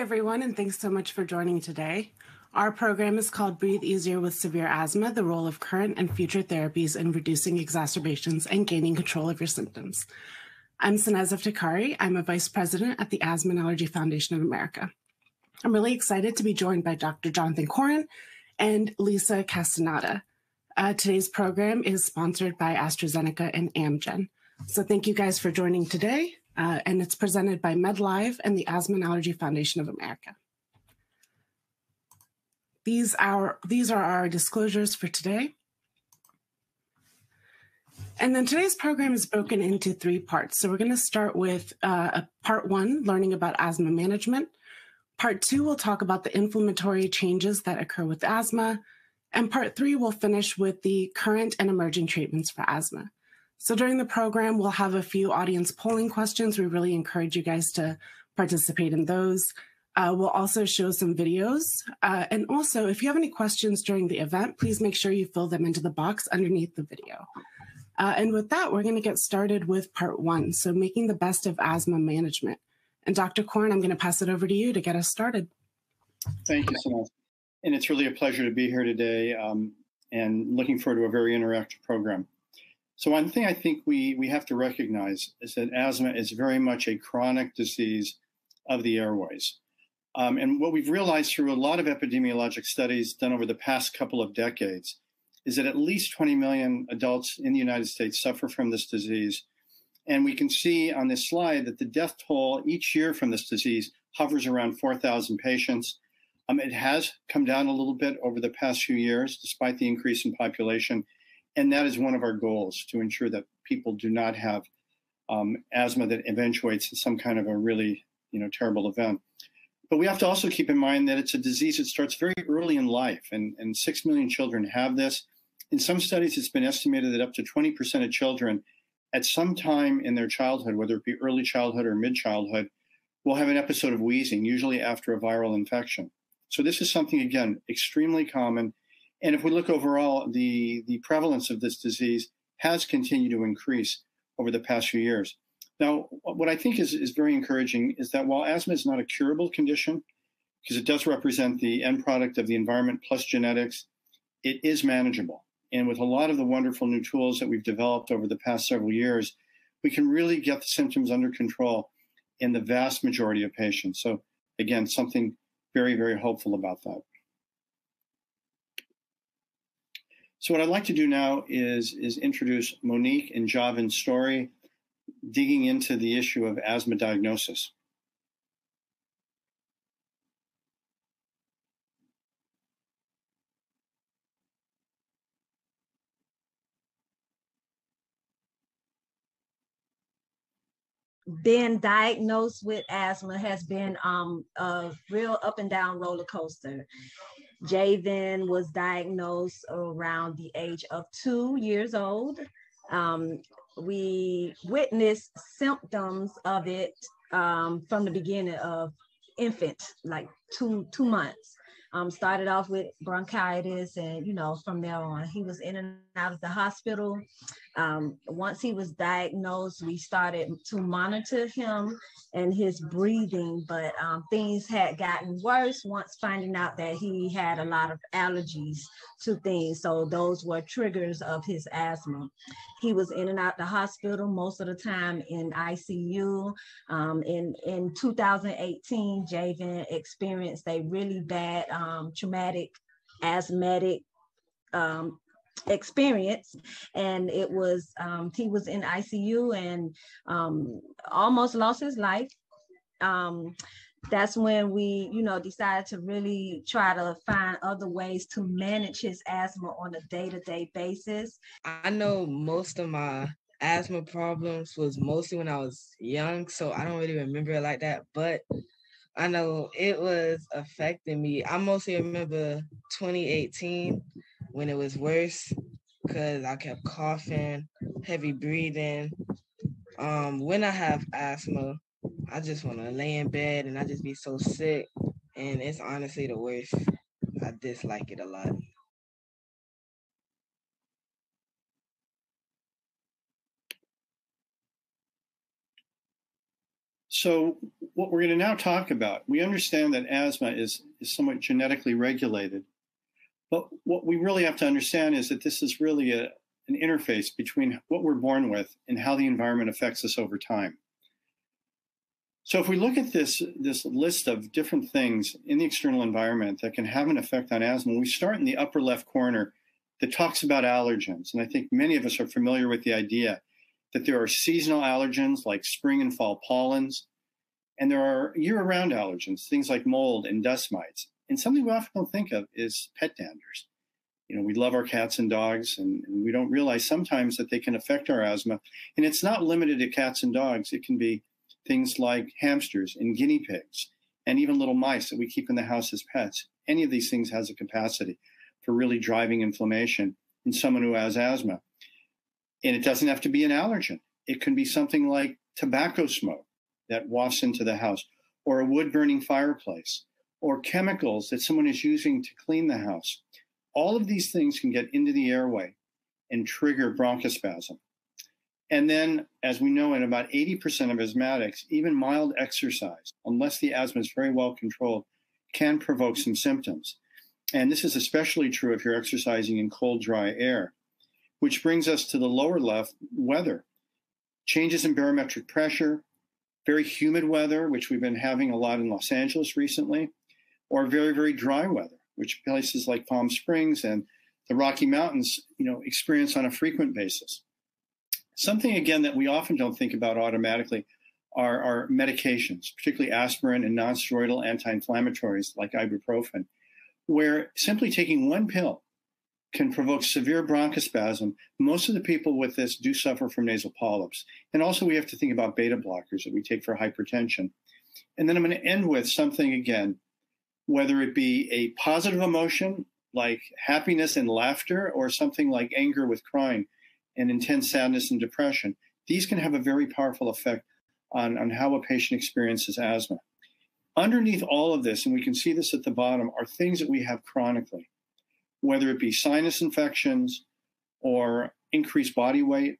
everyone, and thanks so much for joining today. Our program is called Breathe Easier with Severe Asthma, the role of current and future therapies in reducing exacerbations and gaining control of your symptoms. I'm Sanez Iftikhari. I'm a vice president at the Asthma and Allergy Foundation of America. I'm really excited to be joined by Dr. Jonathan Corin and Lisa Castaneda. Today's program is sponsored by AstraZeneca and Amgen. So thank you guys for joining today. And it's presented by Medlive and the Asthma and Allergy Foundation of America. These are our disclosures for today. And then today's program is broken into 3 parts. So we're going to start with part 1, learning about asthma management. Part 2, we'll talk about the inflammatory changes that occur with asthma. And part 3, we'll finish with the current and emerging treatments for asthma. So during the program, we'll have a few audience polling questions. We really encourage you guys to participate in those. We'll also show some videos. And also, if you have any questions during the event, please make sure you fill them into the box underneath the video. And with that, we're going to get started with part 1, so making the best of asthma management. And Dr. Corin, I'm going to pass it over to you to get us started. Thank you so much. And it's really a pleasure to be here today and looking forward to a very interactive program. So one thing I think we have to recognize is that asthma is very much a chronic disease of the airways. And what we've realized through a lot of epidemiologic studies done over the past couple of decades is that at least 20 million adults in the United States suffer from this disease. And we can see on this slide that the death toll each year from this disease hovers around 4,000 patients. It has come down a little bit over the past few years, despite the increase in population. And that is one of our goals, to ensure that people do not have asthma that eventuates in some kind of a really, terrible event. But we have to also keep in mind that it's a disease that starts very early in life, and 6 million children have this. In some studies, it's been estimated that up to 20% of children at some time in their childhood, whether it be early childhood or mid-childhood, will have an episode of wheezing, usually after a viral infection. So this is something, again, extremely common. And if we look overall, the prevalence of this disease has continued to increase over the past few years. Now, what I think is very encouraging is that while asthma is not a curable condition, because it does represent the end product of the environment plus genetics, it is manageable. And with a lot of the wonderful new tools that we've developed over the past several years, we can really get the symptoms under control in the vast majority of patients. So again, something very, very hopeful about that. So what I'd like to do now is introduce Monique and Javin's story, digging into the issue of asthma diagnosis. Being diagnosed with asthma has been a real up and down roller coaster. Javin was diagnosed around the age of 2 years old. We witnessed symptoms of it from the beginning of infant, like two months. Started off with bronchitis, and from there on, he was in and out of the hospital. Once he was diagnosed, we started to monitor him and his breathing, but things had gotten worse once finding out that he had a lot of allergies to things. So those were triggers of his asthma. He was in and out the hospital most of the time in ICU. In 2018, Javin experienced a really bad traumatic asthmatic experience, and it was he was in ICU and almost lost his life. That's when we decided to really try to find other ways to manage his asthma on a day-to-day basis. I know most of my asthma problems was mostly when I was young, so I don't really remember it like that, but I know it was affecting me. I mostly remember 2018 when it was worse because I kept coughing, heavy breathing. When I have asthma, I just want to lay in bed and I just be so sick, and it's honestly the worst. I dislike it a lot. So what we're going to now talk about, we understand that asthma is somewhat genetically regulated. But what we really have to understand is that this is really an interface between what we're born with and how the environment affects us over time. So if we look at this list of different things in the external environment that can have an effect on asthma, we start in the upper left corner that talks about allergens. And I think many of us are familiar with the idea that there are seasonal allergens like spring and fall pollens, and there are year-round allergens, things like mold and dust mites. And something we often don't think of is pet danders. You know, we love our cats and dogs, and we don't realize sometimes that they can affect our asthma. And it's not limited to cats and dogs. It can be things like hamsters and guinea pigs, and even little mice that we keep in the house as pets. Any of these things has a capacity for really driving inflammation in someone who has asthma. And it doesn't have to be an allergen. It can be something like tobacco smoke that wafts into the house, or a wood-burning fireplace, or chemicals that someone is using to clean the house. All of these things can get into the airway and trigger bronchospasm. And then, as we know, in about 80% of asthmatics, even mild exercise, unless the asthma is very well controlled, can provoke some symptoms. And this is especially true if you're exercising in cold, dry air, which brings us to the lower left, weather. Changes in barometric pressure, very humid weather, which we've been having a lot in Los Angeles recently, or very, very dry weather, which places like Palm Springs and the Rocky Mountains, experience on a frequent basis. Something, again, that we often don't think about automatically are medications, particularly aspirin and nonsteroidal anti-inflammatories like ibuprofen, where simply taking one pill can provoke severe bronchospasm. Most of the people with this do suffer from nasal polyps. And also we have to think about beta blockers that we take for hypertension. And then I'm going to end with something, again, whether it be a positive emotion like happiness and laughter, or something like anger with crying and intense sadness and depression. These can have a very powerful effect on how a patient experiences asthma. Underneath all of this, and we can see this at the bottom, are things that we have chronically, whether it be sinus infections or increased body weight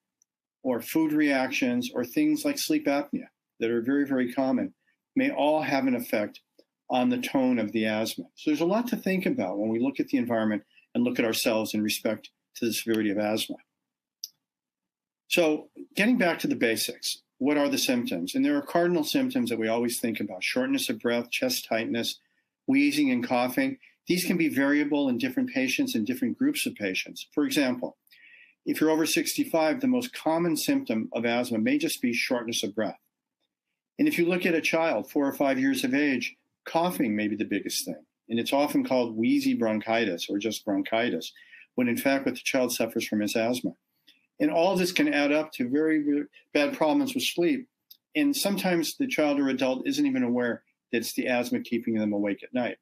or food reactions or things like sleep apnea that are very, very common, may all have an effect on the tone of the asthma. So there's a lot to think about when we look at the environment and look at ourselves in respect to the severity of asthma. So getting back to the basics, what are the symptoms? And there are cardinal symptoms that we always think about: shortness of breath, chest tightness, wheezing and coughing. These can be variable in different patients and different groups of patients. For example, if you're over 65, the most common symptom of asthma may just be shortness of breath. And if you look at a child, 4 or 5 years of age, coughing may be the biggest thing. And it's often called wheezy bronchitis or just bronchitis, when in fact what the child suffers from is asthma. And all of this can add up to very, very bad problems with sleep. And sometimes the child or adult isn't even aware that it's the asthma keeping them awake at night.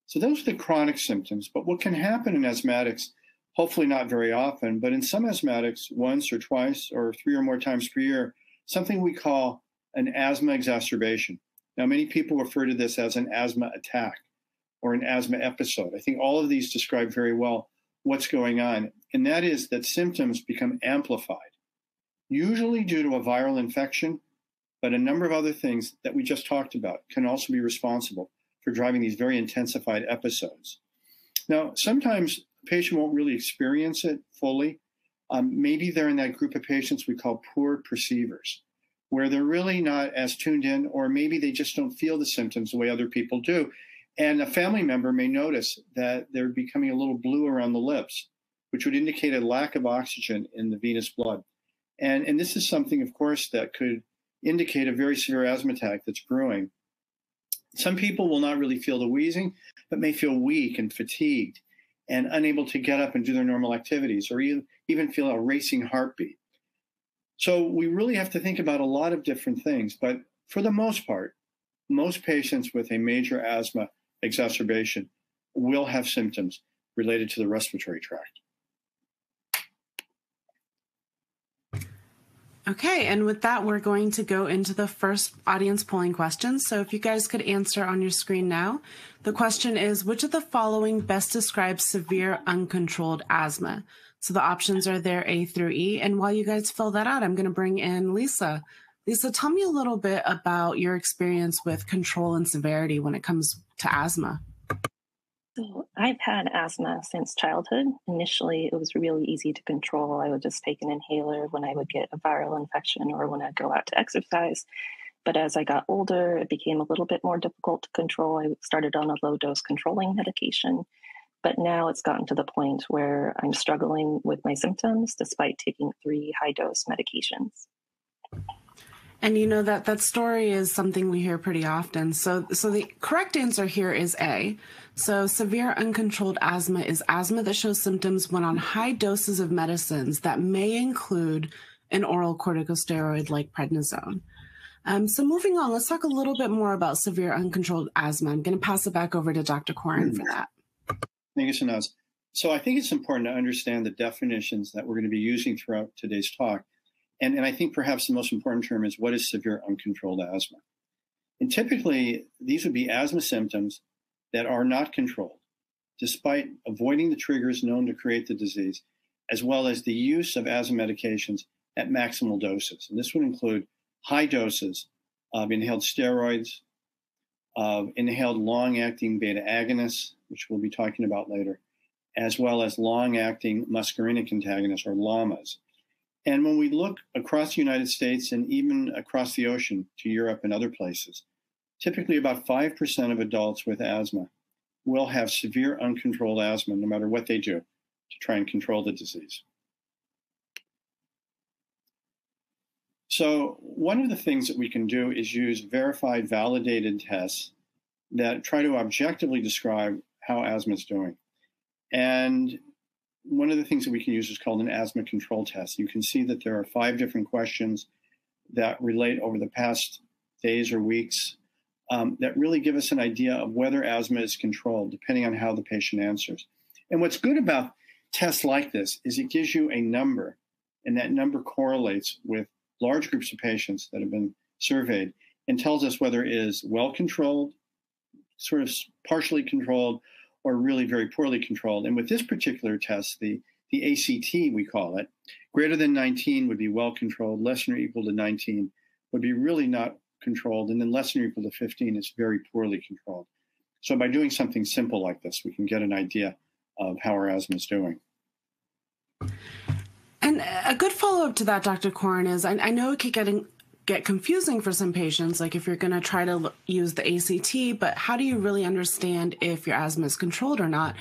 So those are the chronic symptoms. But what can happen in asthmatics, hopefully not very often, but in some asthmatics, once or twice or 3 or more times per year, something we call an asthma exacerbation. Now, many people refer to this as an asthma attack or an asthma episode. I think all of these describe very well what's going on, and that is that symptoms become amplified, usually due to a viral infection, but a number of other things that we just talked about can also be responsible for driving these very intensified episodes. Now, sometimes a patient won't really experience it fully. Maybe they're in that group of patients we call poor perceivers, where they're really not as tuned in, or maybe they just don't feel the symptoms the way other people do. And a family member may notice that they're becoming a little blue around the lips, which would indicate a lack of oxygen in the venous blood. And this is something, of course, that could indicate a very severe asthma attack that's brewing. Some people will not really feel the wheezing, but may feel weak and fatigued and unable to get up and do their normal activities, or even feel a racing heartbeat. So we really have to think about a lot of different things. But for the most part, most patients with a major asthma exacerbation will have symptoms related to the respiratory tract. Okay, and with that, we're going to go into the first audience polling question. So if you guys could answer on your screen now. The question is, which of the following best describes severe uncontrolled asthma? So the options are there, A through E. And while you guys fill that out, I'm going to bring in Lisa. Lisa, tell me a little bit about your experience with control and severity when it comes to asthma. So I've had asthma since childhood. Initially, it was really easy to control. I would just take an inhaler when I would get a viral infection or when I'd go out to exercise. But as I got older, it became a little bit more difficult to control. I started on a low dose controlling medication. But now it's gotten to the point where I'm struggling with my symptoms despite taking 3 high dose medications. And you know that story is something we hear pretty often. So the correct answer here is A. So severe uncontrolled asthma is asthma that shows symptoms when on high doses of medicines that may include an oral corticosteroid like prednisone. So moving on, let's talk a little bit more about severe uncontrolled asthma. I'm going to pass it back over to Dr. Corin for that. Thank you, Sanaz. So I think it's important to understand the definitions that we're going to be using throughout today's talk. And I think perhaps the most important term is, what is severe uncontrolled asthma? And typically, these would be asthma symptoms that are not controlled, despite avoiding the triggers known to create the disease, as well as the use of asthma medications at maximal doses. And this would include high doses of inhaled steroids, of inhaled long-acting beta agonists, which we'll be talking about later, as well as long-acting muscarinic antagonists, or LAMAs. And when we look across the United States and even across the ocean to Europe and other places, typically about 5% of adults with asthma will have severe uncontrolled asthma, no matter what they do to try and control the disease. So one of the things that we can do is use verified, validated tests that try to objectively describe how asthma is doing. And one of the things that we can use is called an asthma control test. You can see that there are 5 different questions that relate over the past days or weeks that really give us an idea of whether asthma is controlled, depending on how the patient answers. And what's good about tests like this is it gives you a number, and that number correlates with large groups of patients that have been surveyed and tells us whether it is well controlled, sort of partially controlled, or really very poorly controlled. And with this particular test, the ACT, we call it, greater than 19 would be well controlled, less than or equal to 19 would be really not controlled, and then less than or equal to 15 is very poorly controlled. So by doing something simple like this, we can get an idea of how our asthma is doing. And a good follow-up to that, Dr. Corin, is I know it can get confusing for some patients, like if you're going to try to use the ACT, but how do you really understand if your asthma is controlled or not?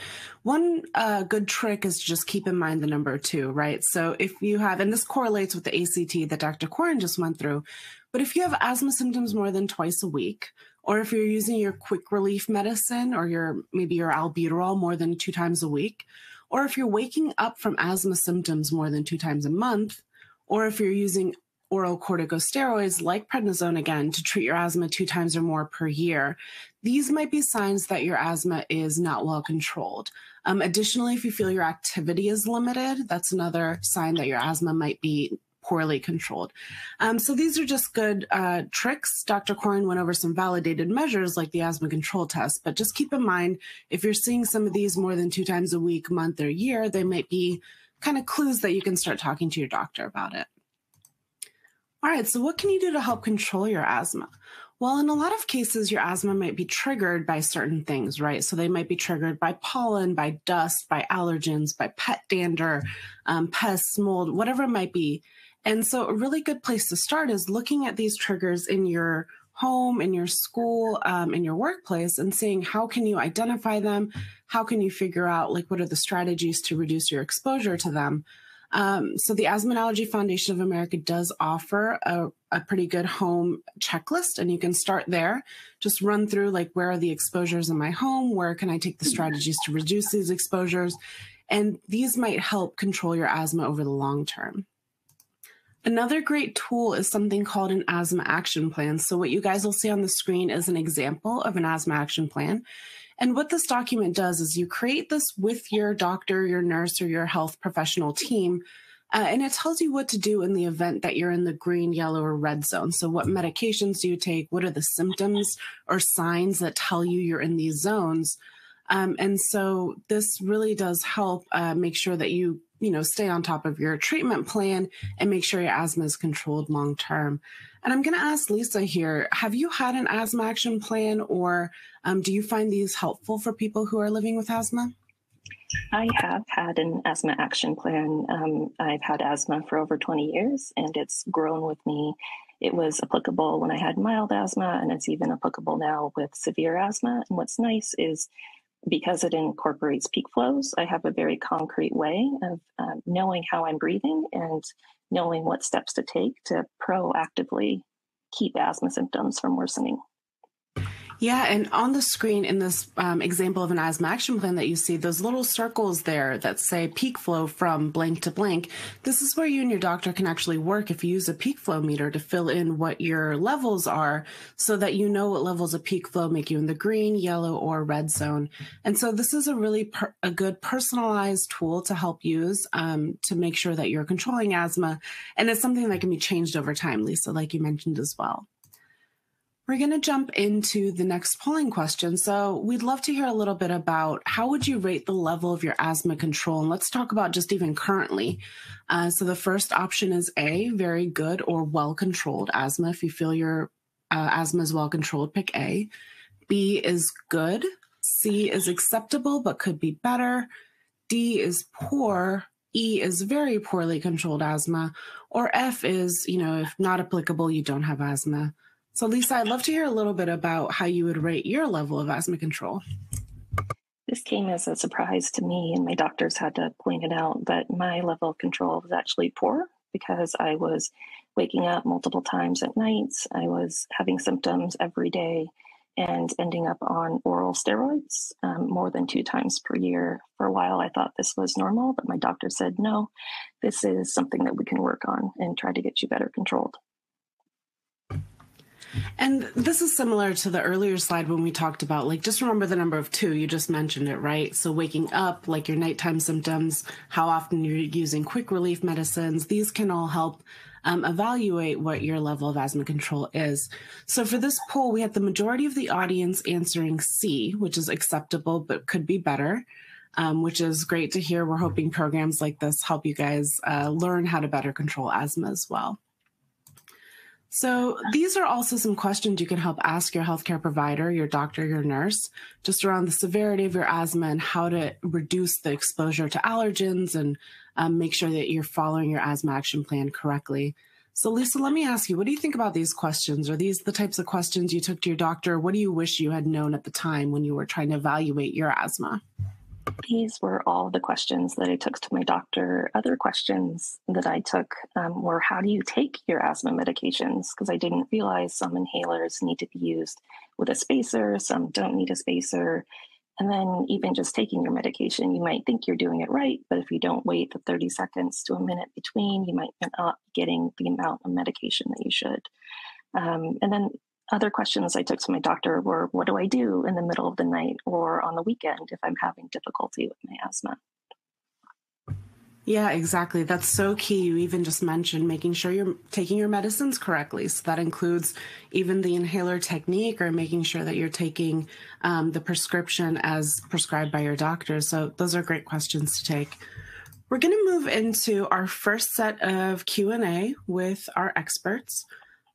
One good trick is to just keep in mind the number 2, right? So if you have, and this correlates with the ACT that Dr. Corin just went through, but if you have asthma symptoms more than twice a week, or if you're using your quick relief medicine or maybe your albuterol more than 2 times a week, or if you're waking up from asthma symptoms more than 2 times a month, or if you're using oral corticosteroids like prednisone, again, to treat your asthma 2 times or more per year, these might be signs that your asthma is not well controlled. Additionally, if you feel your activity is limited, that's another sign that your asthma might be poorly controlled. So these are just good tricks. Dr. Corin went over some validated measures like the asthma control test, but just keep in mind, if you're seeing some of these more than 2 times a week, month, or year, they might be kind of clues that you can start talking to your doctor about it. All right, so what can you do to help control your asthma? Well, in a lot of cases, your asthma might be triggered by certain things, right? So they might be triggered by pollen, by dust, by allergens, by pet dander, pests, mold, whatever it might be. And so a really good place to start is looking at these triggers in your home, in your school, in your workplace, and seeing how can you identify them? How can you figure out, like, what are the strategies to reduce your exposure to them? So the Asthma and Allergy Foundation of America does offer a pretty good home checklist, and you can start there. Just run through, like, where are the exposures in my home? Where can I take the strategies to reduce these exposures? And these might help control your asthma over the long term. Another great tool is something called an asthma action plan. So what you guys will see on the screen is an example of an asthma action plan. And what this document does is you create this with your doctor, your nurse, or your health professional team, and it tells you what to do in the event that you're in the green, yellow, or red zone. So what medications do you take? What are the symptoms or signs that tell you you're in these zones? And so this really does help make sure that you stay on top of your treatment plan and make sure your asthma is controlled long term. And I'm going to ask Lisa here, have you had an asthma action plan, or do you find these helpful for people who are living with asthma? I have had an asthma action plan. I've had asthma for over 20 years, and it's grown with me. It was applicable when I had mild asthma, and it's even applicable now with severe asthma. And what's nice is because it incorporates peak flows, I have a very concrete way of knowing how I'm breathing and knowing what steps to take to proactively keep asthma symptoms from worsening. Yeah, and on the screen in this example of an asthma action plan that you see, those little circles there that say peak flow from blank to blank, this is where you and your doctor can actually work if you use a peak flow meter to fill in what your levels are so that you know what levels of peak flow make you in the green, yellow, or red zone. And so this is a really a good personalized tool to help use to make sure that you're controlling asthma. And it's something that can be changed over time, Lisa, like you mentioned as well. We're going to jump into the next polling question. So we'd love to hear a little bit about how would you rate the level of your asthma control? And let's talk about just even currently. So the first option is A, very good or well-controlled asthma. If you feel your asthma is well-controlled, pick A. B is good. C is acceptable but could be better. D is poor. E is very poorly controlled asthma. Or F is, if not applicable, you don't have asthma. So Lisa, I'd love to hear a little bit about how you would rate your level of asthma control. This came as a surprise to me, and my doctors had to point it out, but my level of control was actually poor because I was waking up multiple times at night. I was having symptoms every day and ending up on oral steroids more than 2 times per year. For a while, I thought this was normal, but my doctor said, no, this is something that we can work on and try to get you better controlled. And this is similar to the earlier slide when we talked about, just remember the number of 2, you just mentioned it, right? So waking up, your nighttime symptoms, how often you're using quick relief medicines, these can all help evaluate what your level of asthma control is. So for this poll, we had the majority of the audience answering C, which is acceptable, but could be better, which is great to hear. We're hoping programs like this help you guys learn how to better control asthma as well. So these are also some questions you can help ask your healthcare provider, your doctor, your nurse, just around the severity of your asthma and how to reduce the exposure to allergens and make sure that you're following your asthma action plan correctly. So Lisa, let me ask you, what do you think about these questions? Are these the types of questions you took to your doctor? What do you wish you had known at the time when you were trying to evaluate your asthma? These were all the questions that I took to my doctor. Other questions that I took were, how do you take your asthma medications? Because I didn't realize some inhalers need to be used with a spacer, some don't need a spacer. And then even just taking your medication, you might think you're doing it right, but if you don't wait the 30 seconds to a minute between, you might not be getting the amount of medication that you should. And then other questions I took to my doctor were, what do I do in the middle of the night or on the weekend if I'm having difficulty with my asthma? Yeah, exactly. That's so key. You even just mentioned making sure you're taking your medicines correctly. So that includes even the inhaler technique or making sure that you're taking the prescription as prescribed by your doctor. So those are great questions to take. We're going to move into our first set of Q&A with our experts.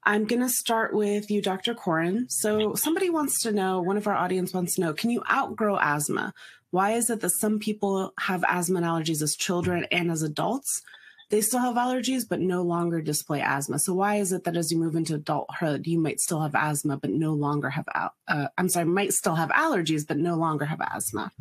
I'm going to start with you, Dr. Corin. So somebody wants to know, one of our audience wants to know, can you outgrow asthma? Why is it that some people have asthma and allergies as children and as adults? They still have allergies, but no longer display asthma. So why is it that as you move into adulthood, you might still have asthma, but no longer have, might still have allergies, but no longer have asthma?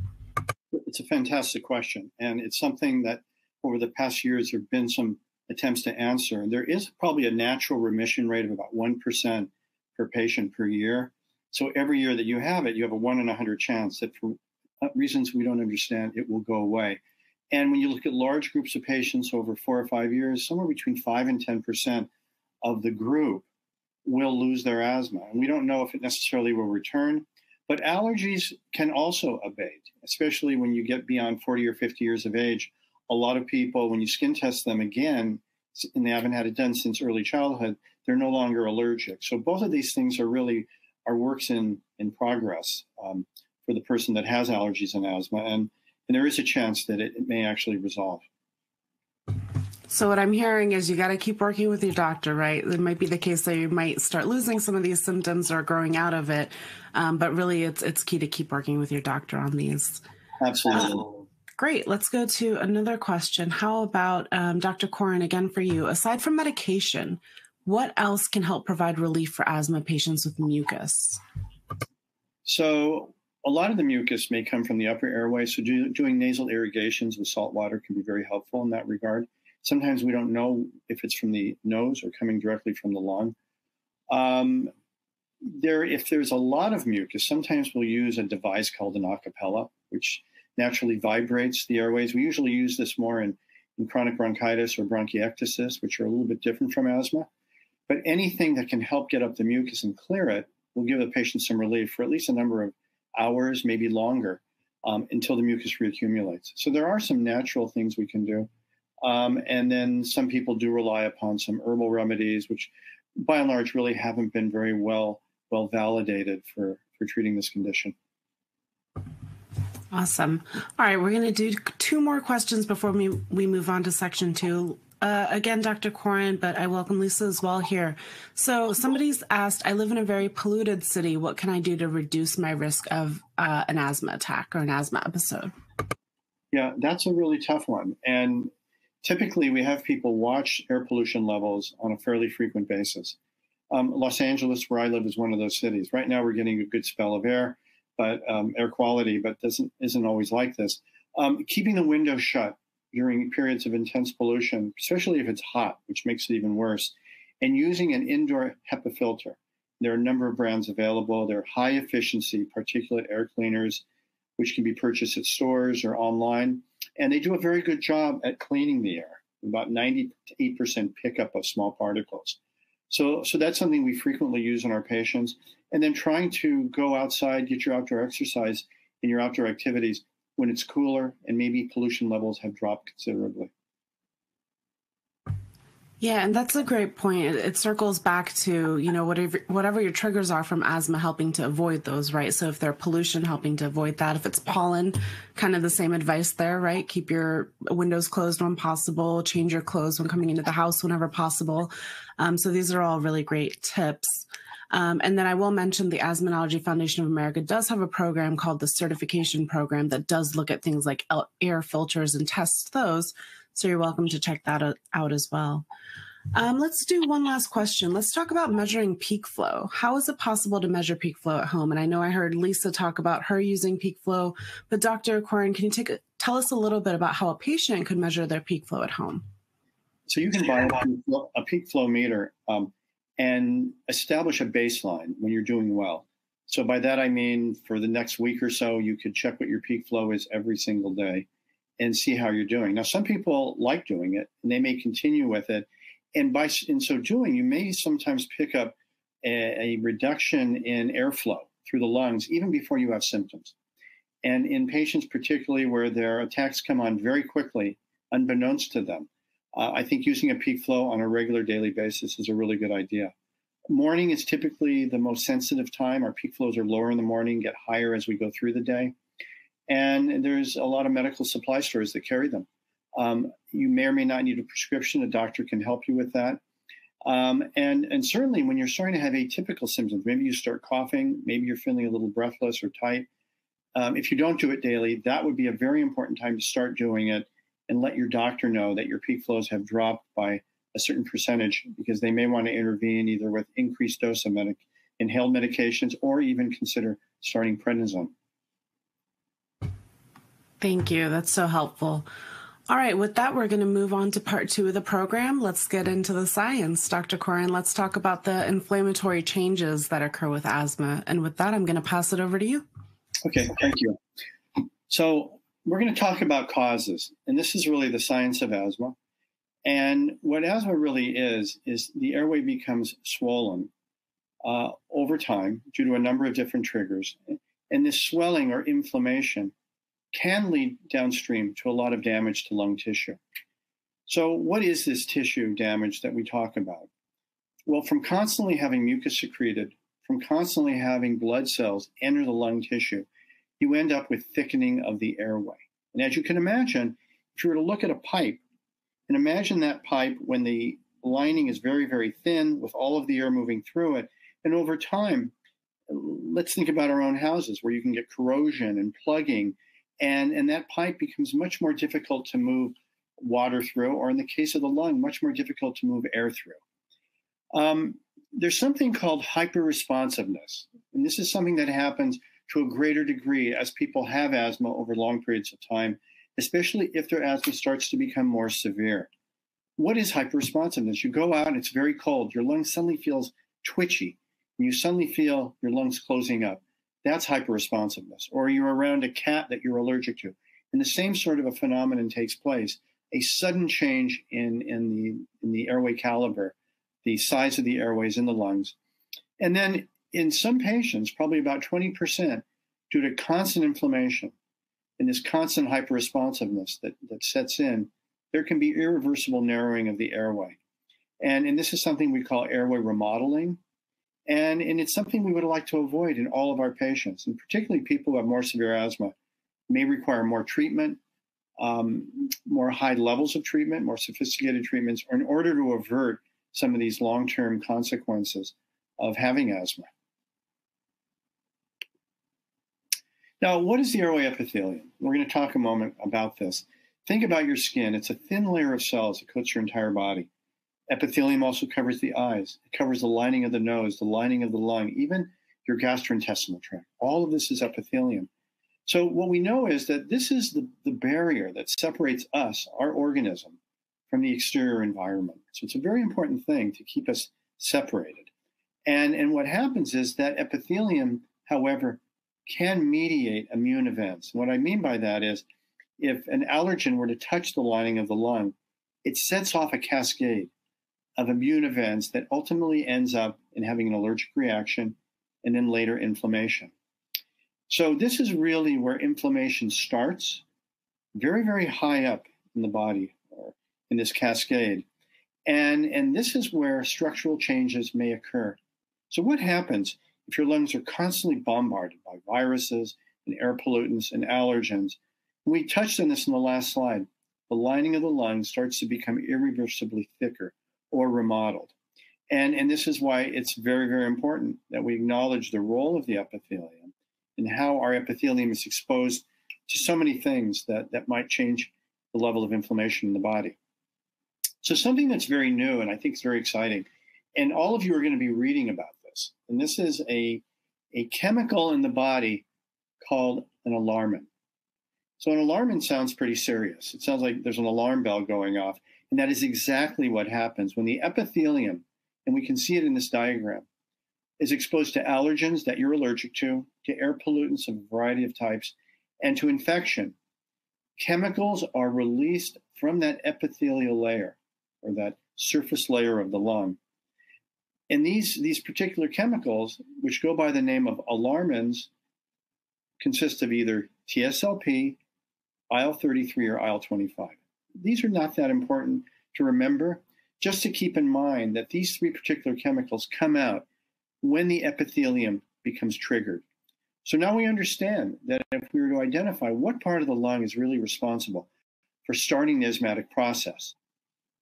It's a fantastic question. And it's something that over the past years, there have been some attempts to answer. There is probably a natural remission rate of about 1% per patient per year. So every year that you have it, you have a 1 in 100 chance that for reasons we don't understand, it will go away. And when you look at large groups of patients over 4 or 5 years, somewhere between 5 and 10% of the group will lose their asthma. And we don't know if it necessarily will return, but allergies can also abate, especially when you get beyond 40 or 50 years of age. A lot of people, when you skin test them again, and they haven't had it done since early childhood, they're no longer allergic. So both of these things are works in progress for the person that has allergies and asthma. And there is a chance that it may actually resolve. So what I'm hearing is you got to keep working with your doctor, right? It might be the case that you might start losing some of these symptoms or growing out of it, but really it's key to keep working with your doctor on these. Absolutely. Great. Let's go to another question. How about Dr. Corin, again for you? Aside from medication, what else can help provide relief for asthma patients with mucus? So a lot of the mucus may come from the upper airway. So doing nasal irrigations with salt water can be very helpful in that regard. Sometimes we don't know if it's from the nose or coming directly from the lung. If there's a lot of mucus, sometimes we'll use a device called an acapella, which naturally vibrates the airways. We usually use this more in chronic bronchitis or bronchiectasis, which are a little bit different from asthma. But anything that can help get up the mucus and clear it will give the patient some relief for at least a number of hours, maybe longer, until the mucus reaccumulates. So there are some natural things we can do. And then some people do rely upon some herbal remedies, which by and large really haven't been very well validated for treating this condition. Awesome. All right, we're going to do 2 more questions before we move on to section 2. Again, Dr. Corin, but I welcome Lisa as well here. So somebody's asked, I live in a very polluted city. What can I do to reduce my risk of an asthma attack or an asthma episode? Yeah, that's a really tough one. And typically we have people watch air pollution levels on a fairly frequent basis. Los Angeles, where I live, is one of those cities. Right now we're getting a good spell of air, but air quality, but isn't always like this. Keeping the window shut during periods of intense pollution, especially if it's hot, which makes it even worse, and using an indoor HEPA filter. There are a number of brands available. They're high efficiency particulate air cleaners, which can be purchased at stores or online. And they do a very good job at cleaning the air, about 98% pickup of small particles. So that's something we frequently use in our patients. And then trying to go outside, get your outdoor exercise and your outdoor activities when it's cooler and maybe pollution levels have dropped considerably. Yeah, and that's a great point. It circles back to, whatever your triggers are from asthma, helping to avoid those, right? So if they're pollution, helping to avoid that. If it's pollen, kind of the same advice there, right? Keep your windows closed when possible, change your clothes when coming into the house whenever possible. So these are all really great tips. And then I will mention the Asthma and Allergy Foundation of America does have a program called the Certification Program that does look at things like air filters and tests those. So you're welcome to check that out as well. Let's do one last question. Let's talk about measuring peak flow. How is it possible to measure peak flow at home? And I know I heard Lisa talk about her using peak flow, but Dr. Corin, can you tell us a little bit about how a patient could measure their peak flow at home? So you can buy a peak flow meter and establish a baseline when you're doing well. So by that, I mean, for the next week or so, you could check what your peak flow is every single day and see how you're doing. Now, some people like doing it and they may continue with it. And in so doing, you may sometimes pick up a reduction in airflow through the lungs, even before you have symptoms. And in patients, particularly where their attacks come on very quickly, unbeknownst to them, I think using a peak flow on a regular daily basis is a really good idea. Morning is typically the most sensitive time. Our peak flows are lower in the morning, get higher as we go through the day. And there's a lot of medical supply stores that carry them. You may or may not need a prescription. A doctor can help you with that. And certainly when you're starting to have atypical symptoms, maybe you start coughing, maybe you're feeling a little breathless or tight. If you don't do it daily, that would be a very important time to start doing it and let your doctor know that your peak flows have dropped by a certain percentage, because they may want to intervene either with increased dose of inhaled medications or even consider starting prednisone. Thank you. That's so helpful. All right, with that, we're going to move on to part 2 of the program. Let's get into the science. Dr. Corin, let's talk about the inflammatory changes that occur with asthma. And with that, I'm going to pass it over to you. Okay, thank you. So we're going to talk about causes, and this is really the science of asthma. And what asthma really is the airway becomes swollen over time due to a number of different triggers. And this swelling or inflammation can lead downstream to a lot of damage to lung tissue. So what is this tissue damage that we talk about? Well, from constantly having mucus secreted, from constantly having blood cells enter the lung tissue, you end up with thickening of the airway. And as you can imagine, if you were to look at a pipe And imagine that pipe when the lining is very, very thin with all of the air moving through it. And over time, let's think about our own houses where you can get corrosion and plugging, and that pipe becomes much more difficult to move water through, or in the case of the lung, much more difficult to move air through. There's something called hyperresponsiveness, and this is something that happens to a greater degree as people have asthma over long periods of time, especially if their asthma starts to become more severe. What is hyperresponsiveness? You go out and it's very cold. Your lung suddenly feels twitchy, and you suddenly feel your lungs closing up. That's hyperresponsiveness. Or you're around a cat that you're allergic to, and the same sort of a phenomenon takes place. A sudden change in the airway caliber, the size of the airways in the lungs. And then in some patients, probably about 20%, due to constant inflammation and this constant hyperresponsiveness that sets in, there can be irreversible narrowing of the airway. And this is something we call airway remodeling. And it's something we would like to avoid in all of our patients, and particularly people who have more severe asthma may require more treatment, more high levels of treatment, more sophisticated treatments, or in order to avert some of these long-term consequences of having asthma. Now, what is the airway epithelium? We're going to talk a moment about this. Think about your skin. It's a thin layer of cells that coats your entire body. Epithelium also covers the eyes. It covers the lining of the nose, the lining of the lung, even your gastrointestinal tract. All of this is epithelium. So what we know is that this is the barrier that separates us, our organism, from the exterior environment. So it's a very important thing to keep us separated. And what happens is that epithelium, however, can mediate immune events. What I mean by that is if an allergen were to touch the lining of the lung, it sets off a cascade of immune events that ultimately ends up in having an allergic reaction and then later inflammation. So this is really where inflammation starts, very, very high up in the body or in this cascade. And this is where structural changes may occur. So what happens if your lungs are constantly bombarded by viruses and air pollutants and allergens? We touched on this in the last slide. The lining of the lung starts to become irreversibly thicker or remodeled. And this is why it's very, very important that we acknowledge the role of the epithelium and how our epithelium is exposed to so many things that might change the level of inflammation in the body. So something that's very new and I think is very exciting, and all of you are going to be reading about this, and this is a chemical in the body called an alarmin. So an alarmin sounds pretty serious. It sounds like there's an alarm bell going off, and that is exactly what happens when the epithelium, and we can see it in this diagram, is exposed to allergens that you're allergic to air pollutants of a variety of types, and to infection. Chemicals are released from that epithelial layer, or that surface layer of the lung. And these particular chemicals, which go by the name of alarmins, consist of either TSLP, IL-33, or IL-25. These are not that important to remember, just to keep in mind that these three particular chemicals come out when the epithelium becomes triggered. So now we understand that if we were to identify what part of the lung is really responsible for starting the asthmatic process,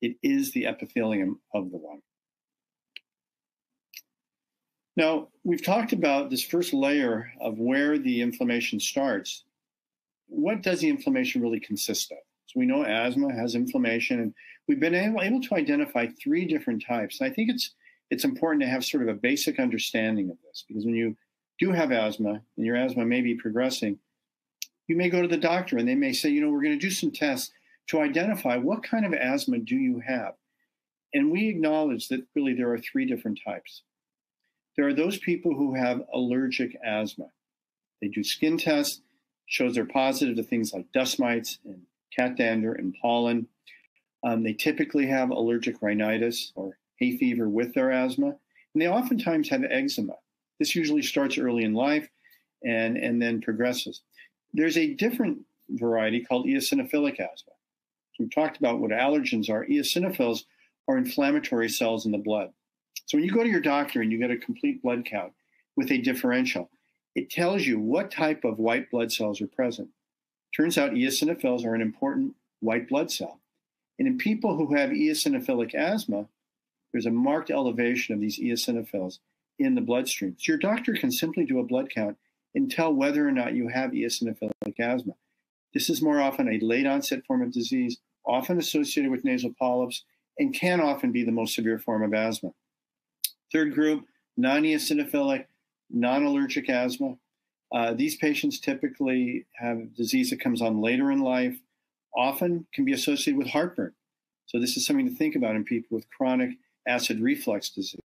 it is the epithelium of the lung. Now, we've talked about this first layer of where the inflammation starts. What does the inflammation really consist of? So we know asthma has inflammation, and we've been able to identify three different types. And I think it's important to have sort of a basic understanding of this, because when you do have asthma and your asthma may be progressing, you may go to the doctor and they may say, we're going to do some tests to identify what kind of asthma do you have. And we acknowledge that really there are three different types. There are those people who have allergic asthma. They do skin tests, shows they're positive to things like dust mites and cat dander and pollen. They typically have allergic rhinitis or hay fever with their asthma, and they oftentimes have eczema. This usually starts early in life and then progresses. There's a different variety called eosinophilic asthma. So we've talked about what allergens are. Eosinophils are inflammatory cells in the blood. So when you go to your doctor and you get a complete blood count with a differential, it tells you what type of white blood cells are present. Turns out eosinophils are an important white blood cell. And in people who have eosinophilic asthma, there's a marked elevation of these eosinophils in the bloodstream. So your doctor can simply do a blood count and tell whether or not you have eosinophilic asthma. This is more often a late onset form of disease, often associated with nasal polyps, and can often be the most severe form of asthma. Third group, non-eosinophilic, non-allergic asthma. These patients typically have disease that comes on later in life, often can be associated with heartburn. So this is something to think about in people with chronic acid reflux disease.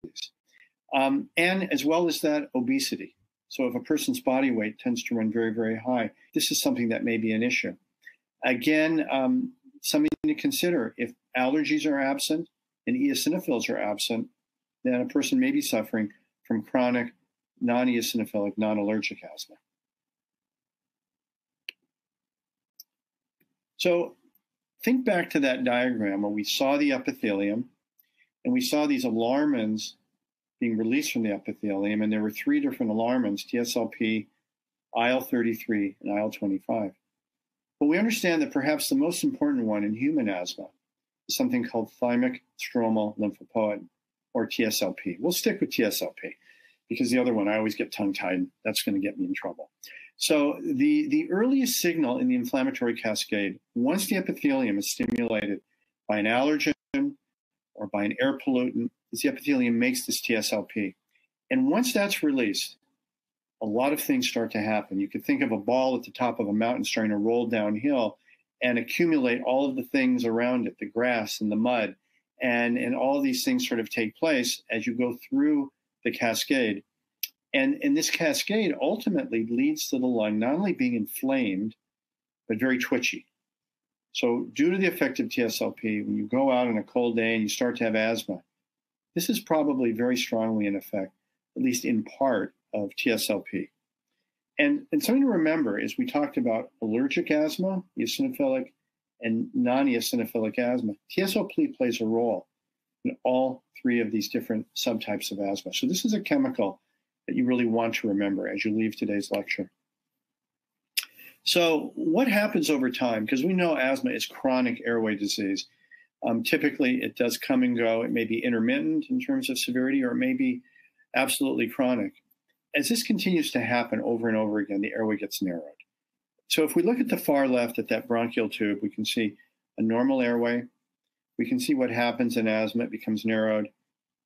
And as well as that, obesity. So if a person's body weight tends to run very, very high, this is something that may be an issue. Again, something to consider. If allergies are absent and eosinophils are absent, then a person may be suffering from chronic non-eosinophilic, non-allergic asthma. So think back to that diagram where we saw the epithelium and we saw these alarmins being released from the epithelium, and there were three different alarmins, TSLP, IL-33, and IL-25. But we understand that perhaps the most important one in human asthma is something called thymic stromal lymphopoietin, or TSLP. We'll stick with TSLP because the other one, I always get tongue-tied. That's going to get me in trouble. So the earliest signal in the inflammatory cascade, once the epithelium is stimulated by an allergen or by an air pollutant, is the epithelium makes this TSLP. And once that's released, a lot of things start to happen. You could think of a ball at the top of a mountain starting to roll downhill and accumulate all of the things around it, the grass and the mud, and all of these things sort of take place as you go through the cascade. And this cascade ultimately leads to the lung not only being inflamed, but very twitchy. So due to the effect of TSLP, when you go out on a cold day and you start to have asthma, this is probably very strongly in effect, at least in part, of TSLP. And something to remember is we talked about allergic asthma, eosinophilic, and non-eosinophilic asthma. TSLP plays a role in all three of these different subtypes of asthma. So this is a chemical that you really want to remember as you leave today's lecture. So what happens over time? Because we know asthma is chronic airway disease. Typically, it does come and go. It may be intermittent in terms of severity, or it may be absolutely chronic. As this continues to happen over and over again, the airway gets narrowed. So if we look at the far left at that bronchial tube, we can see a normal airway. We can see what happens in asthma. It becomes narrowed.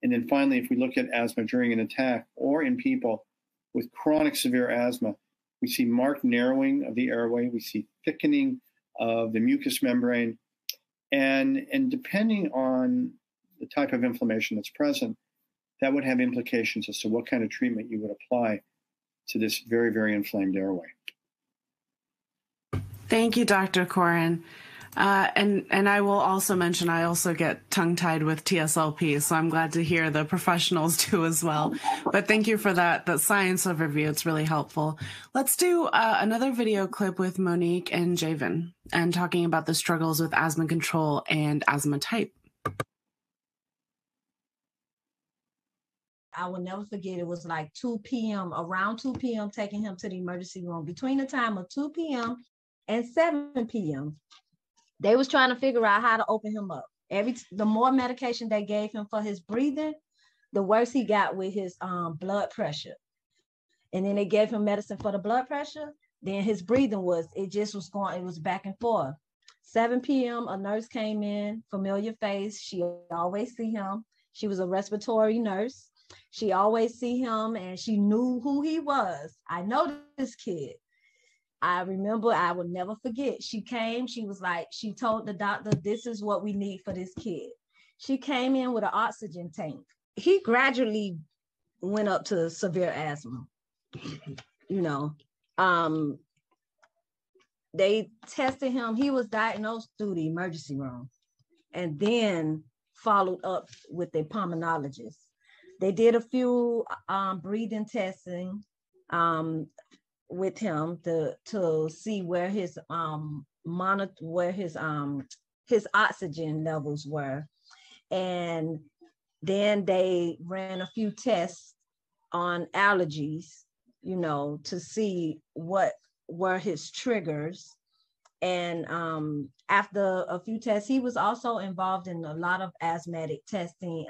And then finally, if we look at asthma during an attack or in people with chronic severe asthma, we see marked narrowing of the airway. We see thickening of the mucous membrane. And depending on the type of inflammation that's present, that would have implications as to what kind of treatment you would apply to this very, very inflamed airway. Thank you, Dr. Corin. And I will also mention I also get tongue-tied with TSLP, so I'm glad to hear the professionals do as well. But thank you for that science overview. It's really helpful. Let's do another video clip with Monique and Javen and talking about the struggles with asthma control and asthma type. I will never forget, it was like 2 p.m., around 2 p.m., taking him to the emergency room. Between the time of 2 p.m. and 7 p.m., they was trying to figure out how to open him up. The more medication they gave him for his breathing, the worse he got with his blood pressure. And then they gave him medicine for the blood pressure. Then his breathing it was back and forth. 7 p.m., a nurse came in, familiar face. She always see him. She was a respiratory nurse. She always see him, and she knew who he was. I know this kid. I remember, I will never forget. She came, she was like, she told the doctor, this is what we need for this kid. She came in with an oxygen tank. He gradually went up to severe asthma. They tested him. He was diagnosed through the emergency room and then followed up with a pulmonologist. They did a few breathing testing with him to see where his his oxygen levels were, and then they ran a few tests on allergies, to see what were his triggers, And after a few tests, he was also involved in a lot of asthmatic testing,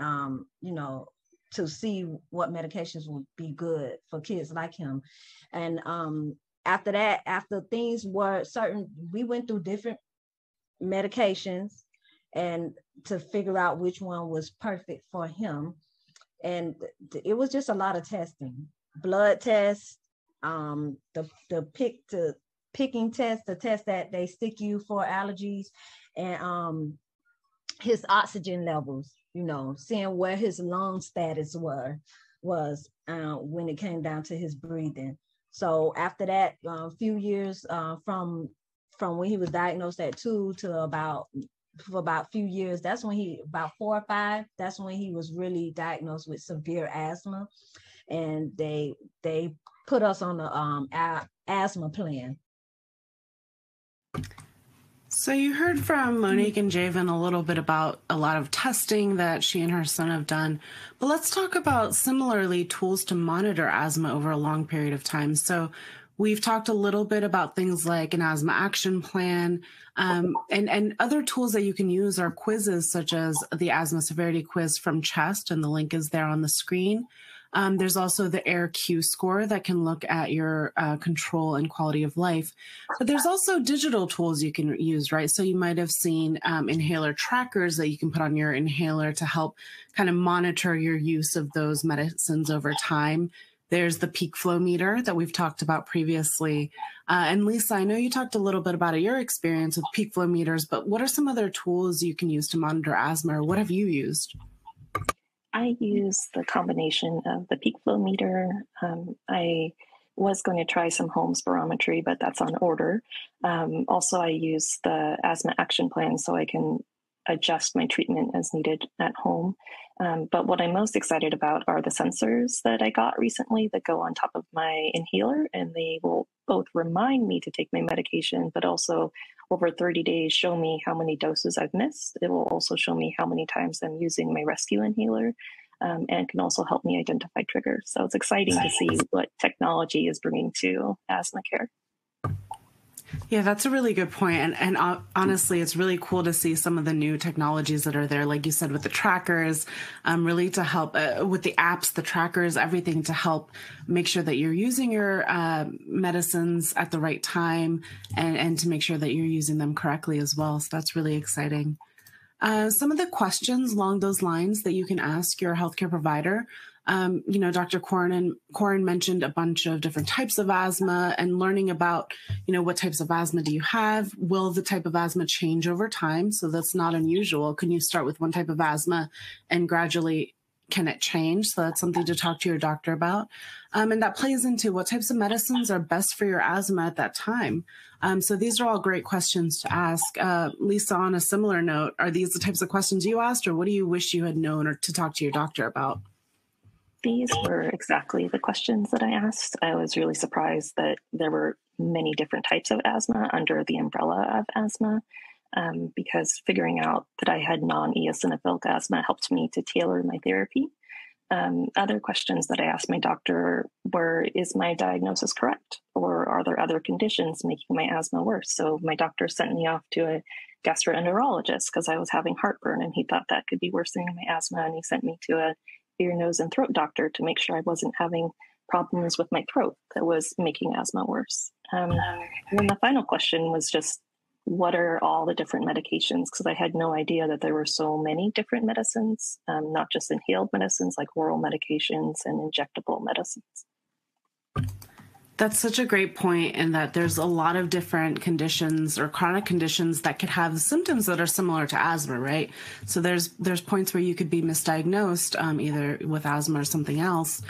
to see what medications would be good for kids like him. And after that, after things were certain, we went through different medications and to figure out which one was perfect for him. And it was just a lot of testing, blood tests, the picking test, the test that they stick you for allergies, and his oxygen levels, seeing where his lung status was when it came down to his breathing. So after that, a few years from when he was diagnosed at 2 to about a few years, that's when about 4 or 5, that's when he was really diagnosed with severe asthma. And they put us on the asthma plan. So you heard from Monique and Javen a little bit about a lot of testing that she and her son have done, but let's talk about similarly tools to monitor asthma over a long period of time. So we've talked a little bit about things like an asthma action plan, and other tools that you can use are quizzes such as the asthma severity quiz from CHEST, and the link is there on the screen. There's also the AirQ score that can look at your control and quality of life. But there's also digital tools you can use, right? So you might have seen inhaler trackers that you can put on your inhaler to help kind of monitor your use of those medicines over time. There's the peak flow meter that we've talked about previously. And Lisa, I know you talked a little bit about your experience with peak flow meters, but what are some other tools you can use to monitor asthma, or what have you used? I use the combination of the peak flow meter. I was going to try some home spirometry, but that's on order. Also, I use the asthma action plan so I can adjust my treatment as needed at home. But what I'm most excited about are the sensors that I got recently that go on top of my inhaler, and they will both remind me to take my medication, but also over 30 days show me how many doses I've missed. It will also show me how many times I'm using my rescue inhaler, and can also help me identify triggers. So it's exciting to see what technology is bringing to asthma care. Yeah, that's a really good point. And honestly, it's really cool to see some of the new technologies that are there, like you said, with the trackers, really to help with the apps, the trackers, everything to help make sure that you're using your medicines at the right time, and to make sure that you're using them correctly as well. So that's really exciting. Some of the questions along those lines that you can ask your healthcare provider. Dr. Corin mentioned a bunch of different types of asthma, and learning about, what types of asthma do you have? Will the type of asthma change over time? So that's not unusual. Can you start with one type of asthma and gradually can it change? So that's something to talk to your doctor about. And that plays into what types of medicines are best for your asthma at that time. So these are all great questions to ask. Lisa, on a similar note, are these the types of questions you asked, or what do you wish you had known or to talk to your doctor about? These were exactly the questions that I asked. I was really surprised that there were many different types of asthma under the umbrella of asthma, because figuring out that I had non-eosinophilic asthma helped me to tailor my therapy. Other questions that I asked my doctor were, is my diagnosis correct? Or are there other conditions making my asthma worse? So my doctor sent me off to a gastroenterologist because I was having heartburn, and he thought that could be worsening my asthma. And he sent me to a ear, nose, and throat doctor to make sure I wasn't having problems with my throat that was making asthma worse. And then the final question was just, what are all the different medications? Because I had no idea that there were so many different medicines, not just inhaled medicines like oral medications and injectable medicines. That's such a great point, in that there's a lot of different conditions or chronic conditions that could have symptoms that are similar to asthma, right? So there's points where you could be misdiagnosed, either with asthma or something else.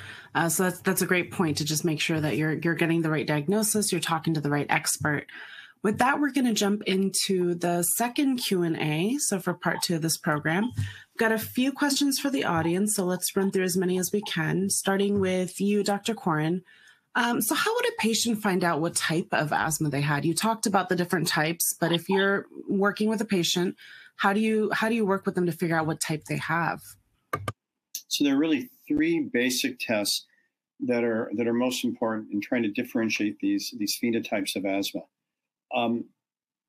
So that's a great point, to just make sure that you're getting the right diagnosis, you're talking to the right expert. With that, we're going to jump into the second Q&A. So for part 2 of this program, we've got a few questions for the audience. So let's run through as many as we can, starting with you, Dr. Corin. So how would a patient find out what type of asthma they had? You talked about the different types, but if you're working with a patient, how do you work with them to figure out what type they have? So there are really 3 basic tests that are most important in trying to differentiate these phenotypes of asthma.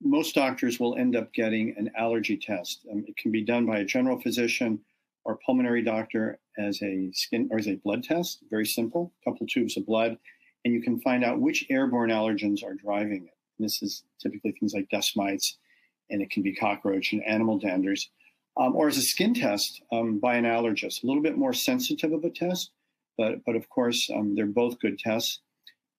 most doctors will end up getting an allergy test. It can be done by a general physician or pulmonary doctor as a skin or as a blood test. Very simple, a couple tubes of blood, and you can find out which airborne allergens are driving it. And this is typically things like dust mites, and it can be cockroach and animal danders, or as a skin test by an allergist. A little bit more sensitive of a test, but of course, they're both good tests.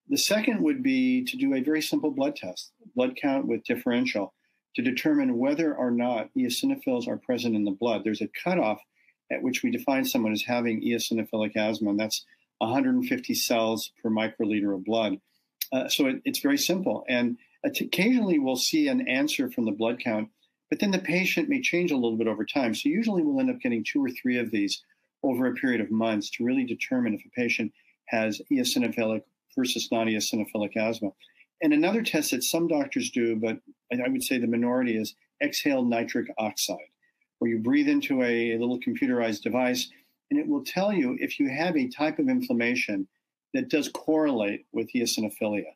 The second would be to do a very simple blood test, blood count with differential, to determine whether or not eosinophils are present in the blood. There's a cutoff at which we define someone as having eosinophilic asthma, and that's 150 cells per microliter of blood. So it's very simple. And occasionally we'll see an answer from the blood count, but then the patient may change a little bit over time. So usually we'll end up getting 2 or 3 of these over a period of months to really determine if a patient has eosinophilic versus non-eosinophilic asthma. And another test that some doctors do, but I would say the minority, is exhaled nitric oxide, where you breathe into a little computerized device, and it will tell you if you have a type of inflammation that does correlate with eosinophilia.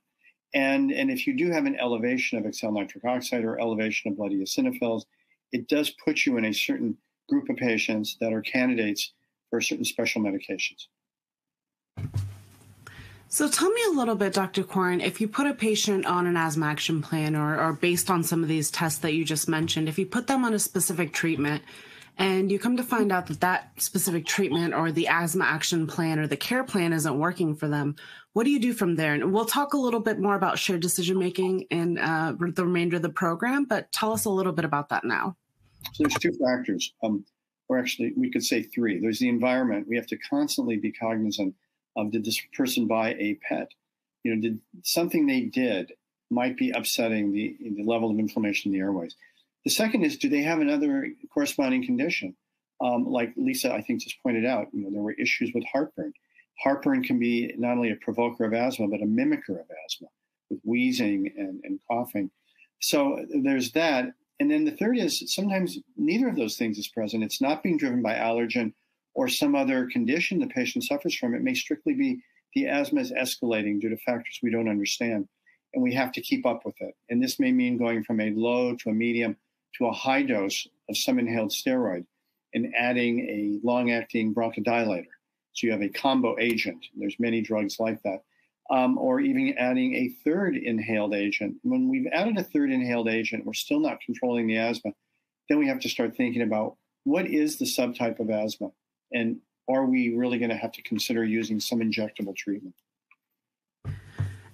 And if you do have an elevation of exhaled nitric oxide or elevation of blood eosinophils, it does put you in a certain group of patients that are candidates for certain special medications. So tell me a little bit, Dr. Koren, if you put a patient on an asthma action plan or based on some of these tests that you just mentioned, if you put them on a specific treatment and you come to find out that that specific treatment or the asthma action plan or the care plan isn't working for them, what do you do from there? And we'll talk a little bit more about shared decision-making in the remainder of the program, but tell us a little bit about that now. So there's 2 factors, or actually we could say 3. There's the environment. We have to constantly be cognizant of, did this person buy a pet? Did something they did might be upsetting the level of inflammation in the airways. The second is, do they have another corresponding condition? Like Lisa, I think, just pointed out, there were issues with heartburn. Heartburn can be not only a provoker of asthma, but a mimicker of asthma with wheezing and coughing. So there's that. And then the third is sometimes neither of those things is present. It's not being driven by allergen or some other condition the patient suffers from. It may strictly be the asthma is escalating due to factors we don't understand, and we have to keep up with it. And this may mean going from a low to a medium to a high dose of some inhaled steroid and adding a long-acting bronchodilator. So you have a combo agent. There's many drugs like that. Or even adding a third inhaled agent. When we've added a third inhaled agent, we're still not controlling the asthma. Then we have to start thinking about what is the subtype of asthma? And are we really going to have to consider using some injectable treatment?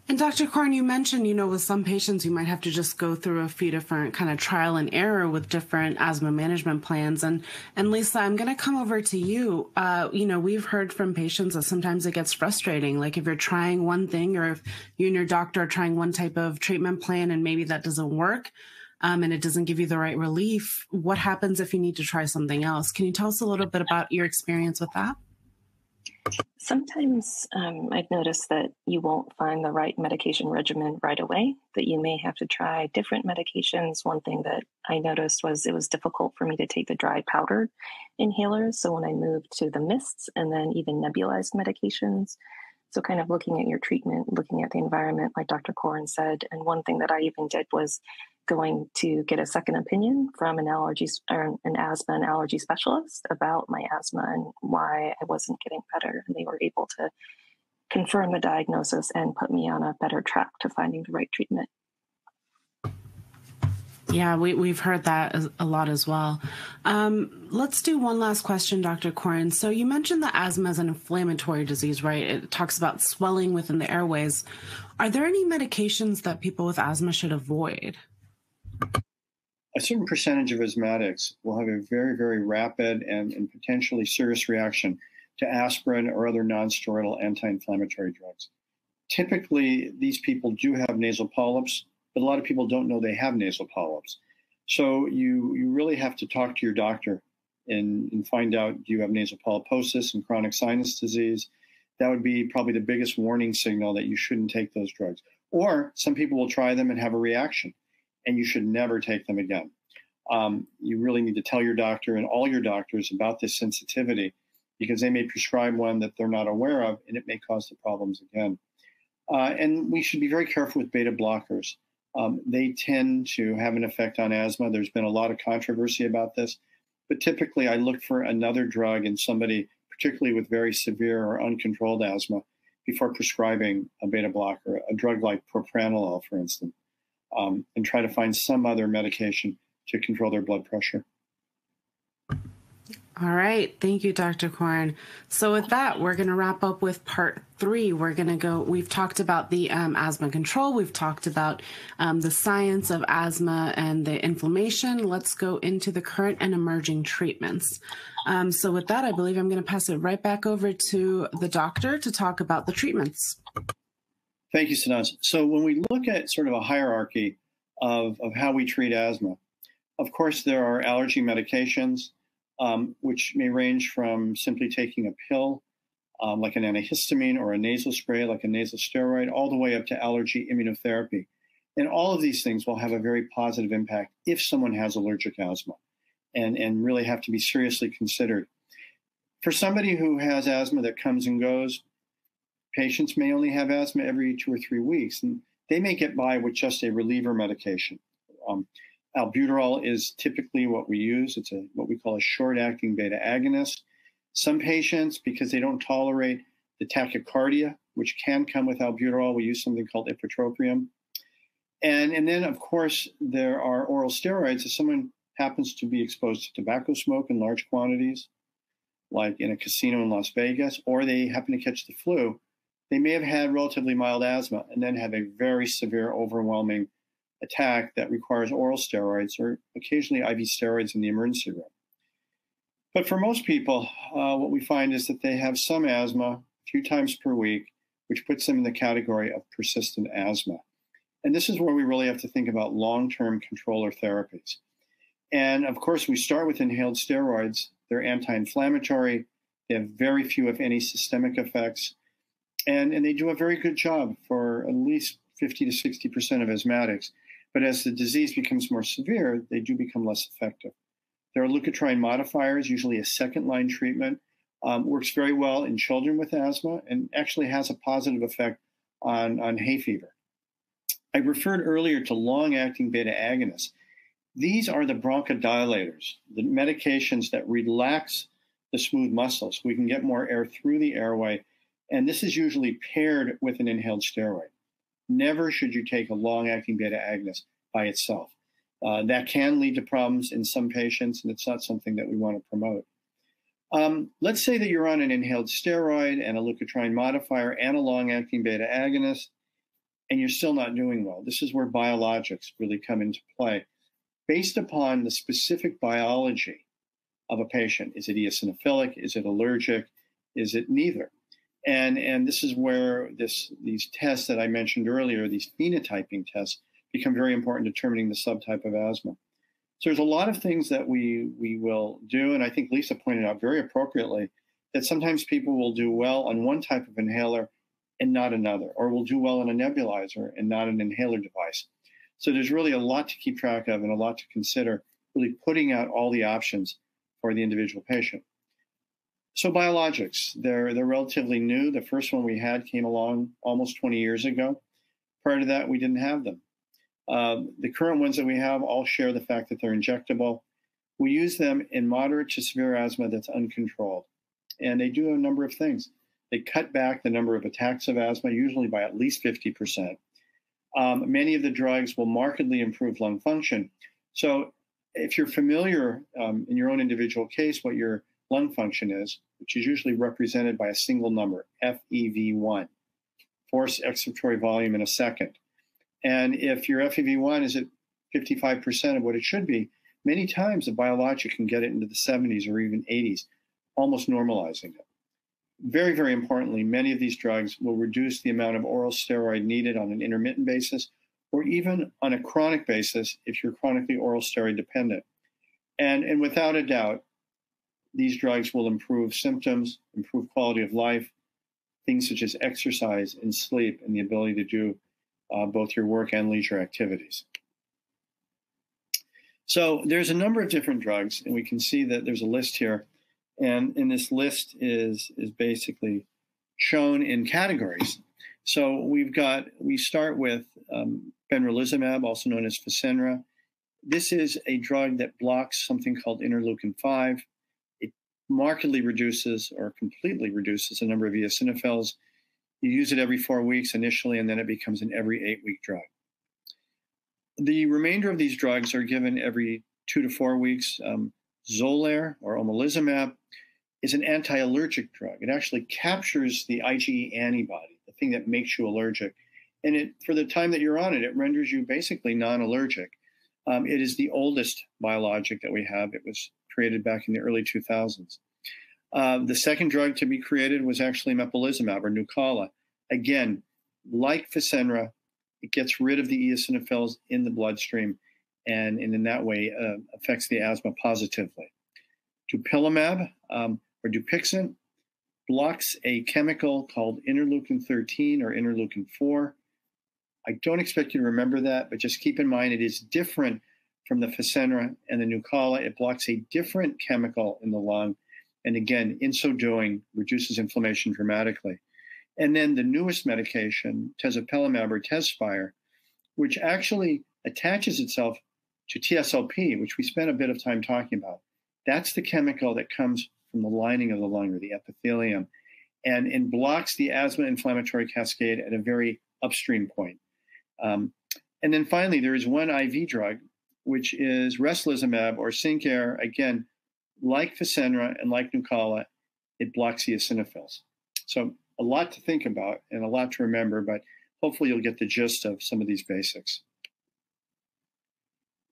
And Dr. Koren, you mentioned, with some patients, you might have to just go through a few different kind of trial and error with different asthma management plans. And Lisa, I'm going to come over to you. We've heard from patients that sometimes it gets frustrating. Like if you're trying one thing or if you and your doctor are trying one type of treatment plan and maybe that doesn't work and it doesn't give you the right relief, what happens if you need to try something else? Can you tell us a little bit about your experience with that? Sometimes I've noticed that you won't find the right medication regimen right away, that you may have to try different medications. One thing that I noticed was it was difficult for me to take the dry powdered inhalers. So when I moved to the mists and then even nebulized medications, so kind of looking at your treatment, looking at the environment, like Dr. Koren said. And one thing that I even did was going to get a second opinion from an asthma and allergy specialist about my asthma and why I wasn't getting better. And they were able to confirm the diagnosis and put me on a better track to finding the right treatment. Yeah, we've heard that a lot as well. Let's do one last question, Dr. Koren. So you mentioned that asthma is an inflammatory disease, right? It talks about swelling within the airways. Are there any medications that people with asthma should avoid? A certain percentage of asthmatics will have a very, very rapid and potentially serious reaction to aspirin or other non-steroidal anti-inflammatory drugs. Typically, these people do have nasal polyps, but a lot of people don't know they have nasal polyps. So you really have to talk to your doctor and find out, do you have nasal polyposis and chronic sinus disease? That would be probably the biggest warning signal that you shouldn't take those drugs. Or some people will try them and have a reaction, and you should never take them again. You really need to tell your doctor and all your doctors about this sensitivity, because they may prescribe one that they're not aware of, and it may cause the problems again. And we should be very careful with beta blockers. They tend to have an effect on asthma. There's been a lot of controversy about this, but typically I look for another drug in somebody, particularly with very severe or uncontrolled asthma, before prescribing a beta blocker, a drug like propranolol, for instance, and try to find some other medication to control their blood pressure. All right. Thank you, Dr. Korn. So with that, we're going to wrap up with part 3. We've talked about the asthma control. We've talked about the science of asthma and the inflammation. Let's go into the current and emerging treatments. So with that, I believe I'm going to pass it right back over to the doctor to talk about the treatments. Thank you, Sanaz. So when we look at sort of a hierarchy of how we treat asthma, of course, there are allergy medications, which may range from simply taking a pill, like an antihistamine, or a nasal spray, like a nasal steroid, all the way up to allergy immunotherapy. And all of these things will have a very positive impact if someone has allergic asthma, and really have to be seriously considered. For somebody who has asthma that comes and goes, patients may only have asthma every 2 or 3 weeks, and they may get by with just a reliever medication. Albuterol is typically what we use. It's what we call a short-acting beta agonist. Some patients, because they don't tolerate the tachycardia, which can come with albuterol, we use something called ipratropium. And then, of course, there are oral steroids. If someone happens to be exposed to tobacco smoke in large quantities, like in a casino in Las Vegas, or they happen to catch the flu, they may have had relatively mild asthma and then have a very severe, overwhelming attack that requires oral steroids or occasionally IV steroids in the emergency room. But for most people, what we find is that they have some asthma a few times per week, which puts them in the category of persistent asthma. And this is where we really have to think about long-term controller therapies. And of course, we start with inhaled steroids. They're anti-inflammatory. They have very few, if any, systemic effects. And they do a very good job for at least 50 to 60% of asthmatics. But as the disease becomes more severe, they do become less effective. There are leukotriene modifiers, usually a second-line treatment. Works very well in children with asthma and actually has a positive effect on hay fever. I referred earlier to long-acting beta agonists. These are the bronchodilators, the medications that relax the smooth muscles so we can get more air through the airway. And this is usually paired with an inhaled steroid. Never should you take a long-acting beta agonist by itself. That can lead to problems in some patients, and it's not something that we want to promote. Let's say that you're on an inhaled steroid and a leukotriene modifier and a long-acting beta agonist, and you're still not doing well. This is where biologics really come into play. Based upon the specific biology of a patient, is it eosinophilic? Is it allergic? Is it neither? And this is where these tests that I mentioned earlier, these phenotyping tests, become very important in determining the subtype of asthma. So there's a lot of things that we will do, and I think Lisa pointed out very appropriately that sometimes people will do well on one type of inhaler and not another, or will do well on a nebulizer and not an inhaler device. So there's really a lot to keep track of and a lot to consider, really putting out all the options for the individual patient. So biologics, they're relatively new. The first one we had came along almost 20 years ago. Prior to that, we didn't have them. The current ones that we have all share the fact that they're injectable. We use them in moderate to severe asthma that's uncontrolled. And they do a number of things. They cut back the number of attacks of asthma, usually by at least 50%. Many of the drugs will markedly improve lung function. So if you're familiar in your own individual case what your lung function is, which is usually represented by a single number, FEV1, forced expiratory volume in a second. And if your FEV1 is at 55% of what it should be, many times a biologic can get it into the 70s or even 80s, almost normalizing it. Very, very importantly, many of these drugs will reduce the amount of oral steroid needed on an intermittent basis or even on a chronic basis if you're chronically oral steroid dependent. And without a doubt, these drugs will improve symptoms, improve quality of life, things such as exercise and sleep and the ability to do both your work and leisure activities. So there's a number of different drugs, and we can see that there's a list here. And this list is basically shown in categories. So we start with benralizumab, also known as Fasenra. This is a drug that blocks something called interleukin-5. It markedly reduces or completely reduces the number of eosinophils. You use it every 4 weeks initially, and then it becomes an every 8-week drug. The remainder of these drugs are given every 2 to 4 weeks. Xolair or omalizumab is an anti-allergic drug. It actually captures the IgE antibody, the thing that makes you allergic. And for the time that you're on it, it renders you basically non-allergic. It is the oldest biologic that we have. It was created back in the early 2000s. The second drug to be created was actually mepolizumab or Nucala. Again, like Fasenra, it gets rid of the eosinophils in the bloodstream and in that way affects the asthma positively. Dupilumab or Dupixent blocks a chemical called interleukin-13 or interleukin-4. I don't expect you to remember that, but just keep in mind it is different from the Fasenra and the Nucala. It blocks a different chemical in the lung, and again, in so doing, reduces inflammation dramatically. And then the newest medication, tezepelumab or Tezspire, which actually attaches itself to TSLP, which we spent a bit of time talking about. That's the chemical that comes from the lining of the lung or the epithelium and blocks the asthma inflammatory cascade at a very upstream point. And then finally, there is one IV drug, which is reslizumab or Sincair. Again, like Fasenra and like Nucala, it blocks eosinophils. So a lot to think about and a lot to remember, but hopefully you'll get the gist of some of these basics.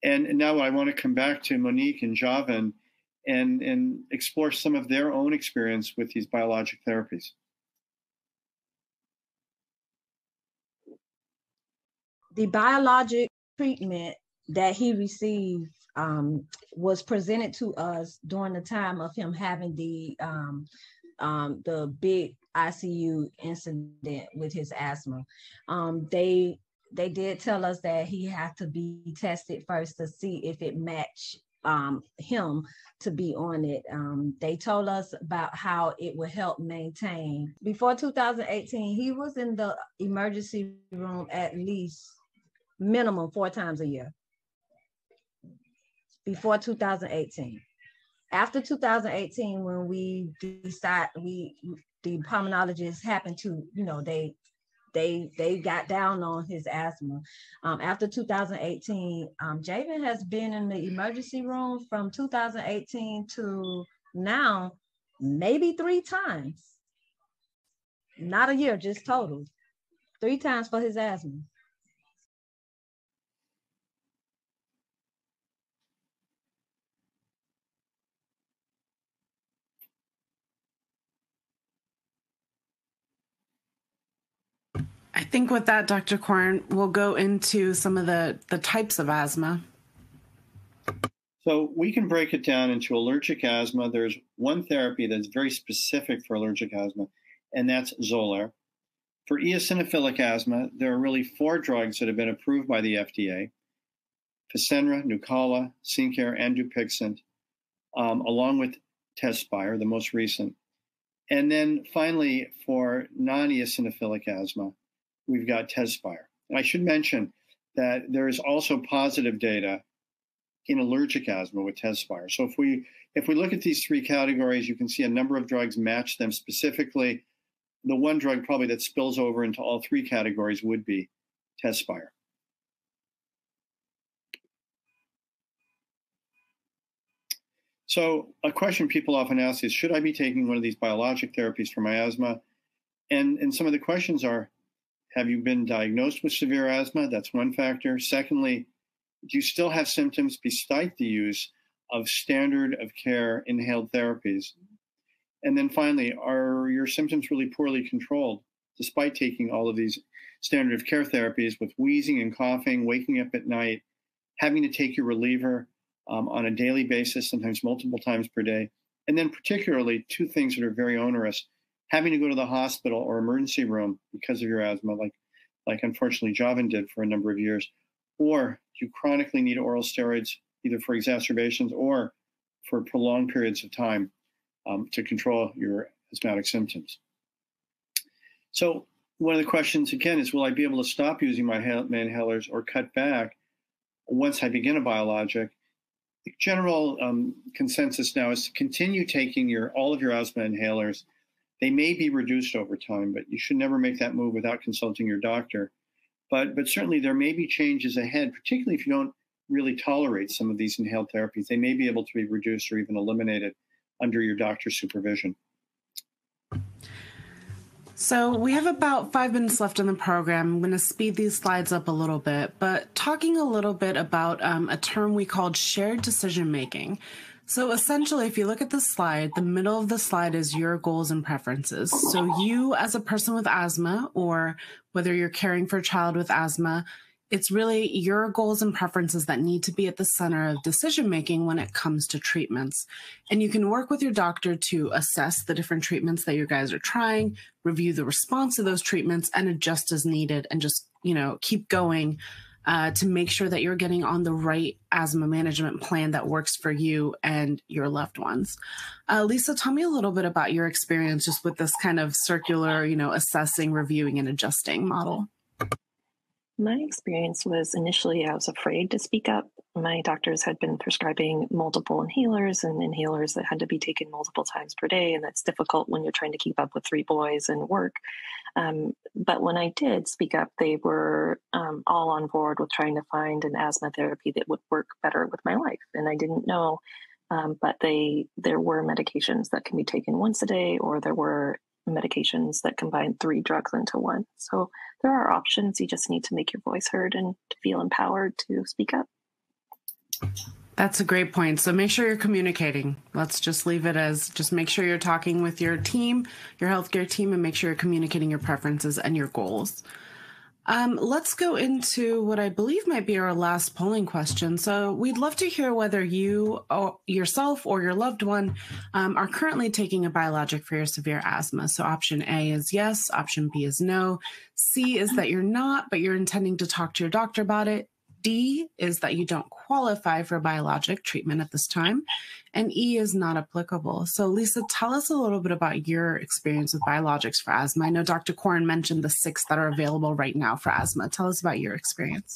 And now I want to come back to Monique and Javan and explore some of their own experience with these biologic therapies. The biologic treatment that he received was presented to us during the time of him having the big ICU incident with his asthma. They did tell us that he had to be tested first to see if it matched him to be on it. They told us about how it would help maintain. Before 2018, he was in the emergency room at least minimum 4 times a year. Before 2018. After 2018, when we decided, the pulmonologists happened to, they got down on his asthma. After 2018, Javen has been in the emergency room from 2018 to now, maybe 3 times. Not a year, just total. 3 times for his asthma. I think with that, Dr. Korn, we'll go into some of the types of asthma. So we can break it down into allergic asthma. There's one therapy that's very specific for allergic asthma, and that's Xolair. For eosinophilic asthma, there are really 4 drugs that have been approved by the FDA: Fasenra, Nucala, Sincair, and Dupixent, along with Tezspire, the most recent. And then finally, for non-eosinophilic asthma, we've got Tezspire. And I should mention that there is also positive data in allergic asthma with Tezspire. So if we look at these 3 categories, you can see a number of drugs match them specifically. The one drug probably that spills over into all 3 categories would be Tezspire. So a question people often ask is, should I be taking one of these biologic therapies for my asthma? And some of the questions are, have you been diagnosed with severe asthma? That's one factor. Secondly, do you still have symptoms despite the use of standard of care inhaled therapies? And then finally, are your symptoms really poorly controlled despite taking all of these standard of care therapies with wheezing and coughing, waking up at night, having to take your reliever on a daily basis, sometimes multiple times per day? And then particularly 2 things that are very onerous: having to go to the hospital or emergency room because of your asthma, like unfortunately Javan did for a number of years, or you chronically need oral steroids either for exacerbations or for prolonged periods of time to control your asthmatic symptoms. So one of the questions again is, will I be able to stop using my inhalers or cut back once I begin a biologic? The general consensus now is to continue taking all of your asthma inhalers. They may be reduced over time, but you should never make that move without consulting your doctor. But certainly there may be changes ahead, particularly if you don't really tolerate some of these inhaled therapies. They may be able to be reduced or even eliminated under your doctor's supervision. So we have about 5 minutes left in the program. I'm going to speed these slides up a little bit, but talking a little bit about a term we called shared decision making. So essentially, if you look at the slide, the middle of the slide is your goals and preferences. So you as a person with asthma, or whether you're caring for a child with asthma, it's really your goals and preferences that need to be at the center of decision making when it comes to treatments. And you can work with your doctor to assess the different treatments that you guys are trying, review the response to those treatments, and adjust as needed, and just, keep going to make sure that you're getting on the right asthma management plan that works for you and your loved ones. Lisa, tell me a little bit about your experience just with this kind of circular, assessing, reviewing, and adjusting model. My experience was initially I was afraid to speak up. My doctors had been prescribing multiple inhalers and inhalers that had to be taken multiple times per day, and that's difficult when you're trying to keep up with 3 boys and work. But when I did speak up, they were all on board with trying to find an asthma therapy that would work better with my life. And I didn't know, but there were medications that can be taken once a day, or there were medications that combine 3 drugs into one. So there are options. You just need to make your voice heard and to feel empowered to speak up. That's a great point. So make sure you're communicating. Let's just leave it as just make sure you're talking with your team, your healthcare team, and make sure you're communicating your preferences and your goals. Let's go into what I believe might be our last polling question. So we'd love to hear whether you or yourself or your loved one are currently taking a biologic for your severe asthma. So option A is yes, option B is no, C is that you're not, but you're intending to talk to your doctor about it. D is that you don't qualify for biologic treatment at this time, and E is not applicable. So Lisa, tell us a little bit about your experience with biologics for asthma. I know Dr. Corin mentioned the 6 that are available right now for asthma. Tell us about your experience.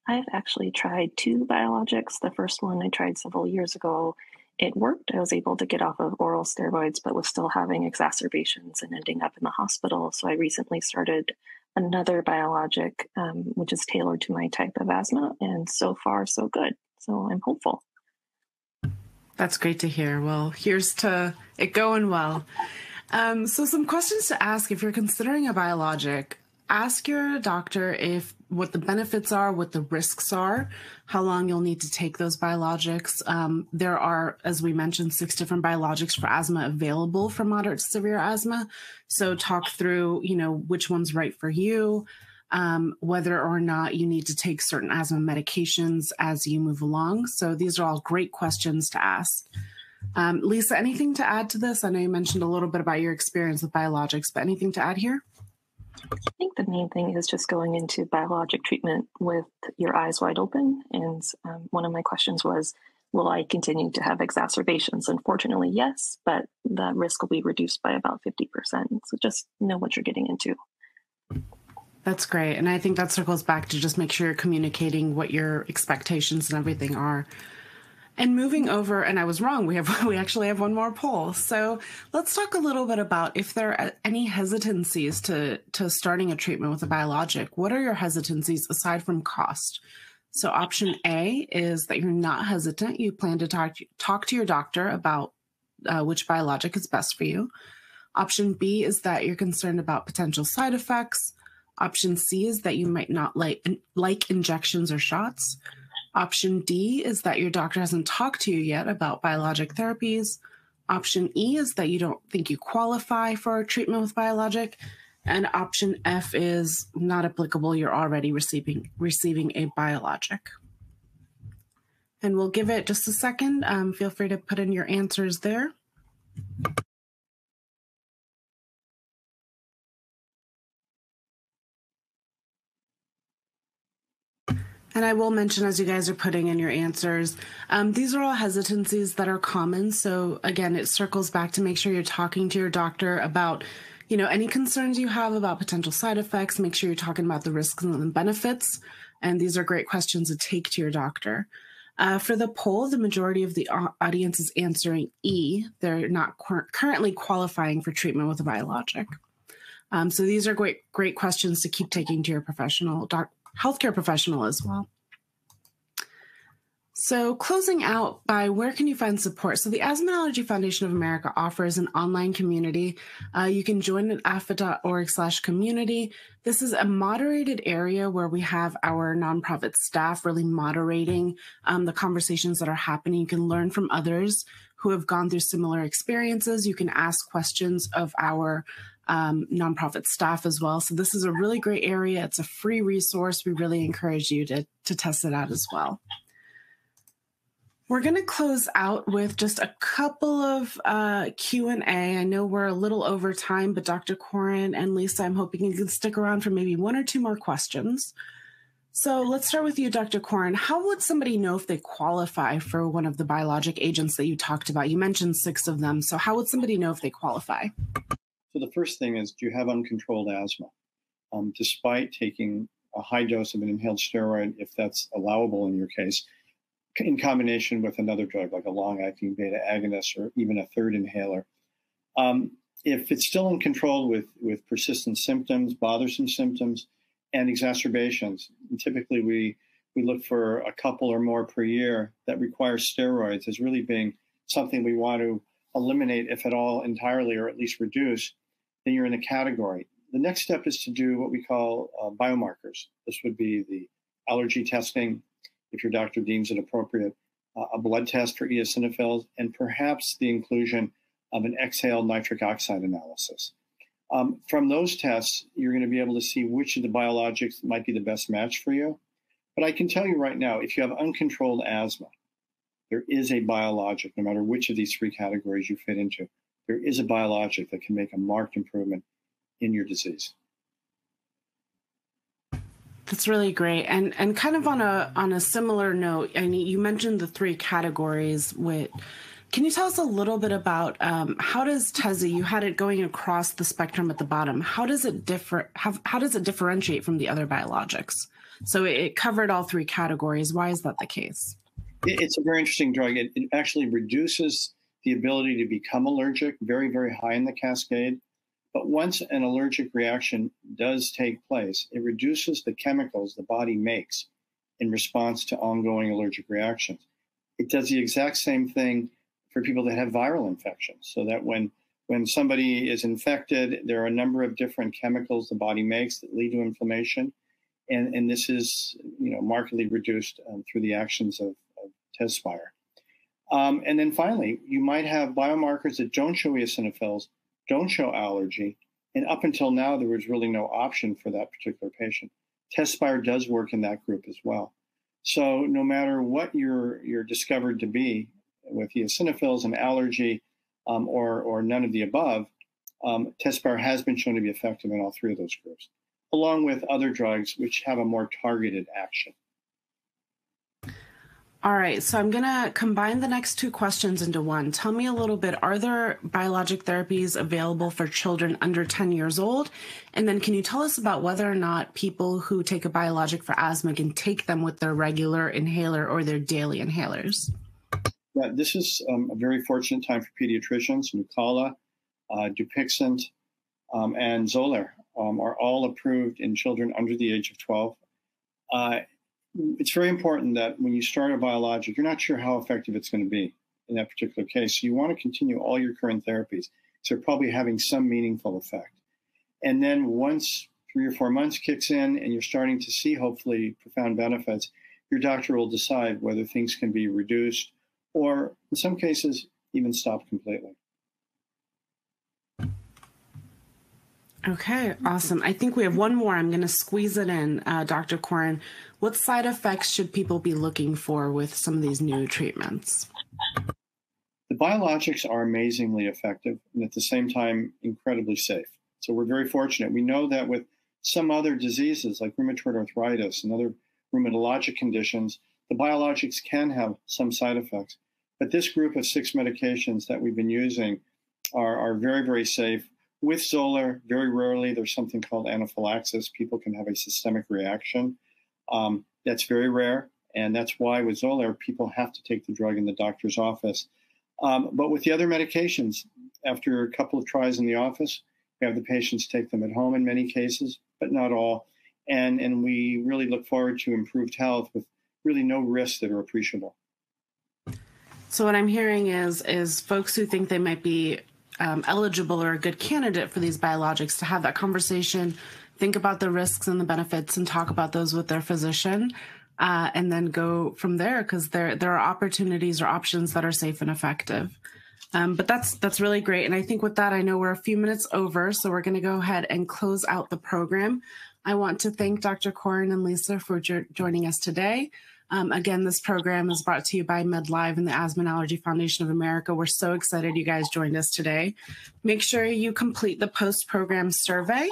I've actually tried 2 biologics. The first one I tried several years ago. It worked. I was able to get off of oral steroids, but was still having exacerbations and ending up in the hospital. So I recently started another biologic, which is tailored to my type of asthma. And so far, so good. So I'm hopeful. That's great to hear. Well, here's to it going well. So some questions to ask if you're considering a biologic. Ask your doctor what the benefits are, what the risks are, how long you'll need to take those biologics. There are, as we mentioned, 6 different biologics for asthma available for moderate to severe asthma. So talk through, which one's right for you, whether or not you need to take certain asthma medications as you move along. So these are all great questions to ask. Lisa, anything to add to this? I know you mentioned a little bit about your experience with biologics, but anything to add here? I think the main thing is just going into biologic treatment with your eyes wide open. And one of my questions was, will I continue to have exacerbations? Unfortunately, yes, but the risk will be reduced by about 50%. So just know what you're getting into. That's great. And I think that circles back to just make sure you're communicating what your expectations and everything are. And moving over, and I was wrong, we actually have one more poll. So let's talk a little bit about if there are any hesitancies to starting a treatment with a biologic. What are your hesitancies aside from cost? So option A is that you're not hesitant. You plan to talk to your doctor about which biologic is best for you. Option B is that you're concerned about potential side effects. Option C is that you might not like injections or shots. Option D is that your doctor hasn't talked to you yet about biologic therapies. Option E is that you don't think you qualify for a treatment with biologic. And option F is not applicable. You're already receiving a biologic. And we'll give it just a second. Feel free to put in your answers there. And I will mention, as you guys are putting in your answers, these are all hesitancies that are common. So again, it circles back to make sure you're talking to your doctor about, any concerns you have about potential side effects. Make sure you're talking about the risks and the benefits. And these are great questions to take to your doctor. For the poll, the majority of the audience is answering E. They're not currently qualifying for treatment with a biologic. So these are great questions to keep taking to your healthcare professional as well. So closing out by where can you find support? So the Asthma and Allergy Foundation of America offers an online community. You can join at AAFA.org/community. This is a moderated area where we have our nonprofit staff really moderating the conversations that are happening. You can learn from others who have gone through similar experiences. You can ask questions of our nonprofit staff as well. So this is a really great area. It's a free resource. We really encourage you to test it out as well. We're going to close out with just a couple of Q&A. I know we're a little over time, but Dr. Corin and Lisa, I'm hoping you can stick around for maybe one or two more questions. So let's start with you, Dr. Corin. How would somebody know if they qualify for one of the biologic agents that you talked about? You mentioned 6 of them. So how would somebody know if they qualify? So the first thing is, do you have uncontrolled asthma? Despite taking a high dose of an inhaled steroid, if that's allowable in your case, in combination with another drug like a long-acting beta agonist or even a third inhaler. If it's still uncontrolled with persistent symptoms, bothersome symptoms, and exacerbations, and typically we look for a couple or more per year that require steroids as really being something we want to eliminate, if at all, entirely, or at least reduce, then you're in a category. The next step is to do what we call biomarkers. This would be the allergy testing, if your doctor deems it appropriate, a blood test for eosinophils, and perhaps the inclusion of an exhaled nitric oxide analysis. From those tests, you're going to be able to see which of the biologics might be the best match for you. But I can tell you right now, if you have uncontrolled asthma, there is a biologic, no matter which of these 3 categories you fit into, there is a biologic that can make a marked improvement in your disease. That's really great. And kind of on a similar note, I mean, you mentioned the 3 categories. Can you tell us a little bit about how does Tezzy, you had it going across the spectrum at the bottom, how does it differentiate from the other biologics? So it covered all 3 categories. Why is that the case? It's a very interesting drug. It actually reduces the ability to become allergic, very, very high in the cascade. But once an allergic reaction does take place, it reduces the chemicals the body makes in response to ongoing allergic reactions. It does the exact same thing for people that have viral infections, so that when somebody is infected, there are a number of different chemicals the body makes that lead to inflammation. And this is markedly reduced through the actions of Tezspire. And then finally, you might have biomarkers that don't show eosinophils, don't show allergy, and up until now, there was really no option for that particular patient. Tezspire does work in that group as well. So no matter what you're discovered to be with eosinophils and allergy, or none of the above, Tezspire has been shown to be effective in all 3 of those groups, along with other drugs which have a more targeted action. All right, so I'm going to combine the next 2 questions into one. Tell me a little bit, are there biologic therapies available for children under 10 years old? And then can you tell us about whether or not people who take a biologic for asthma can take them with their regular inhaler or their daily inhalers? Yeah, this is a very fortunate time for pediatricians. Nucala, Dupixent, and Xolair are all approved in children under the age of 12. It's very important that when you start a biologic, you're not sure how effective it's going to be in that particular case. So you want to continue all your current therapies. So they're probably having some meaningful effect. And then once 3 or 4 months kicks in and you're starting to see hopefully profound benefits, your doctor will decide whether things can be reduced or in some cases even stopped completely. Okay, awesome. I think we have one more. I'm going to squeeze it in, Dr. Corin. What side effects should people be looking for with some of these new treatments? The biologics are amazingly effective and at the same time incredibly safe. So we're very fortunate. We know that with some other diseases like rheumatoid arthritis and other rheumatologic conditions, the biologics can have some side effects. But this group of 6 medications that we've been using are very, very safe. With Xolair, very rarely there's something called anaphylaxis. People can have a systemic reaction. That's very rare, and that's why with Xolair, people have to take the drug in the doctor's office. But with the other medications, after a couple of tries in the office, we have the patients take them at home in many cases, but not all. And we really look forward to improved health with really no risks that are appreciable. So what I'm hearing is folks who think they might be eligible or a good candidate for these biologics to have that conversation, think about the risks and the benefits, and talk about those with their physician, and then go from there, because there are opportunities or options that are safe and effective. But that's really great. And I think with that, I know we're a few minutes over, so we're going to go ahead and close out the program. I want to thank Dr. Corin and Lisa for joining us today. Again, this program is brought to you by Medlive and the Asthma and Allergy Foundation of America. We're so excited you guys joined us today. Make sure you complete the post-program survey.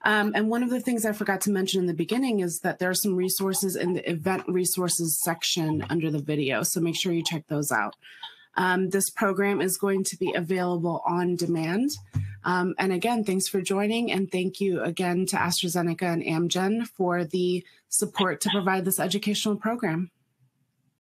And one of the things I forgot to mention in the beginning is that there are some resources in the event resources section under the video, so make sure you check those out. This program is going to be available on demand. And again, thanks for joining, and thank you again to AstraZeneca and Amgen for the support to provide this educational program.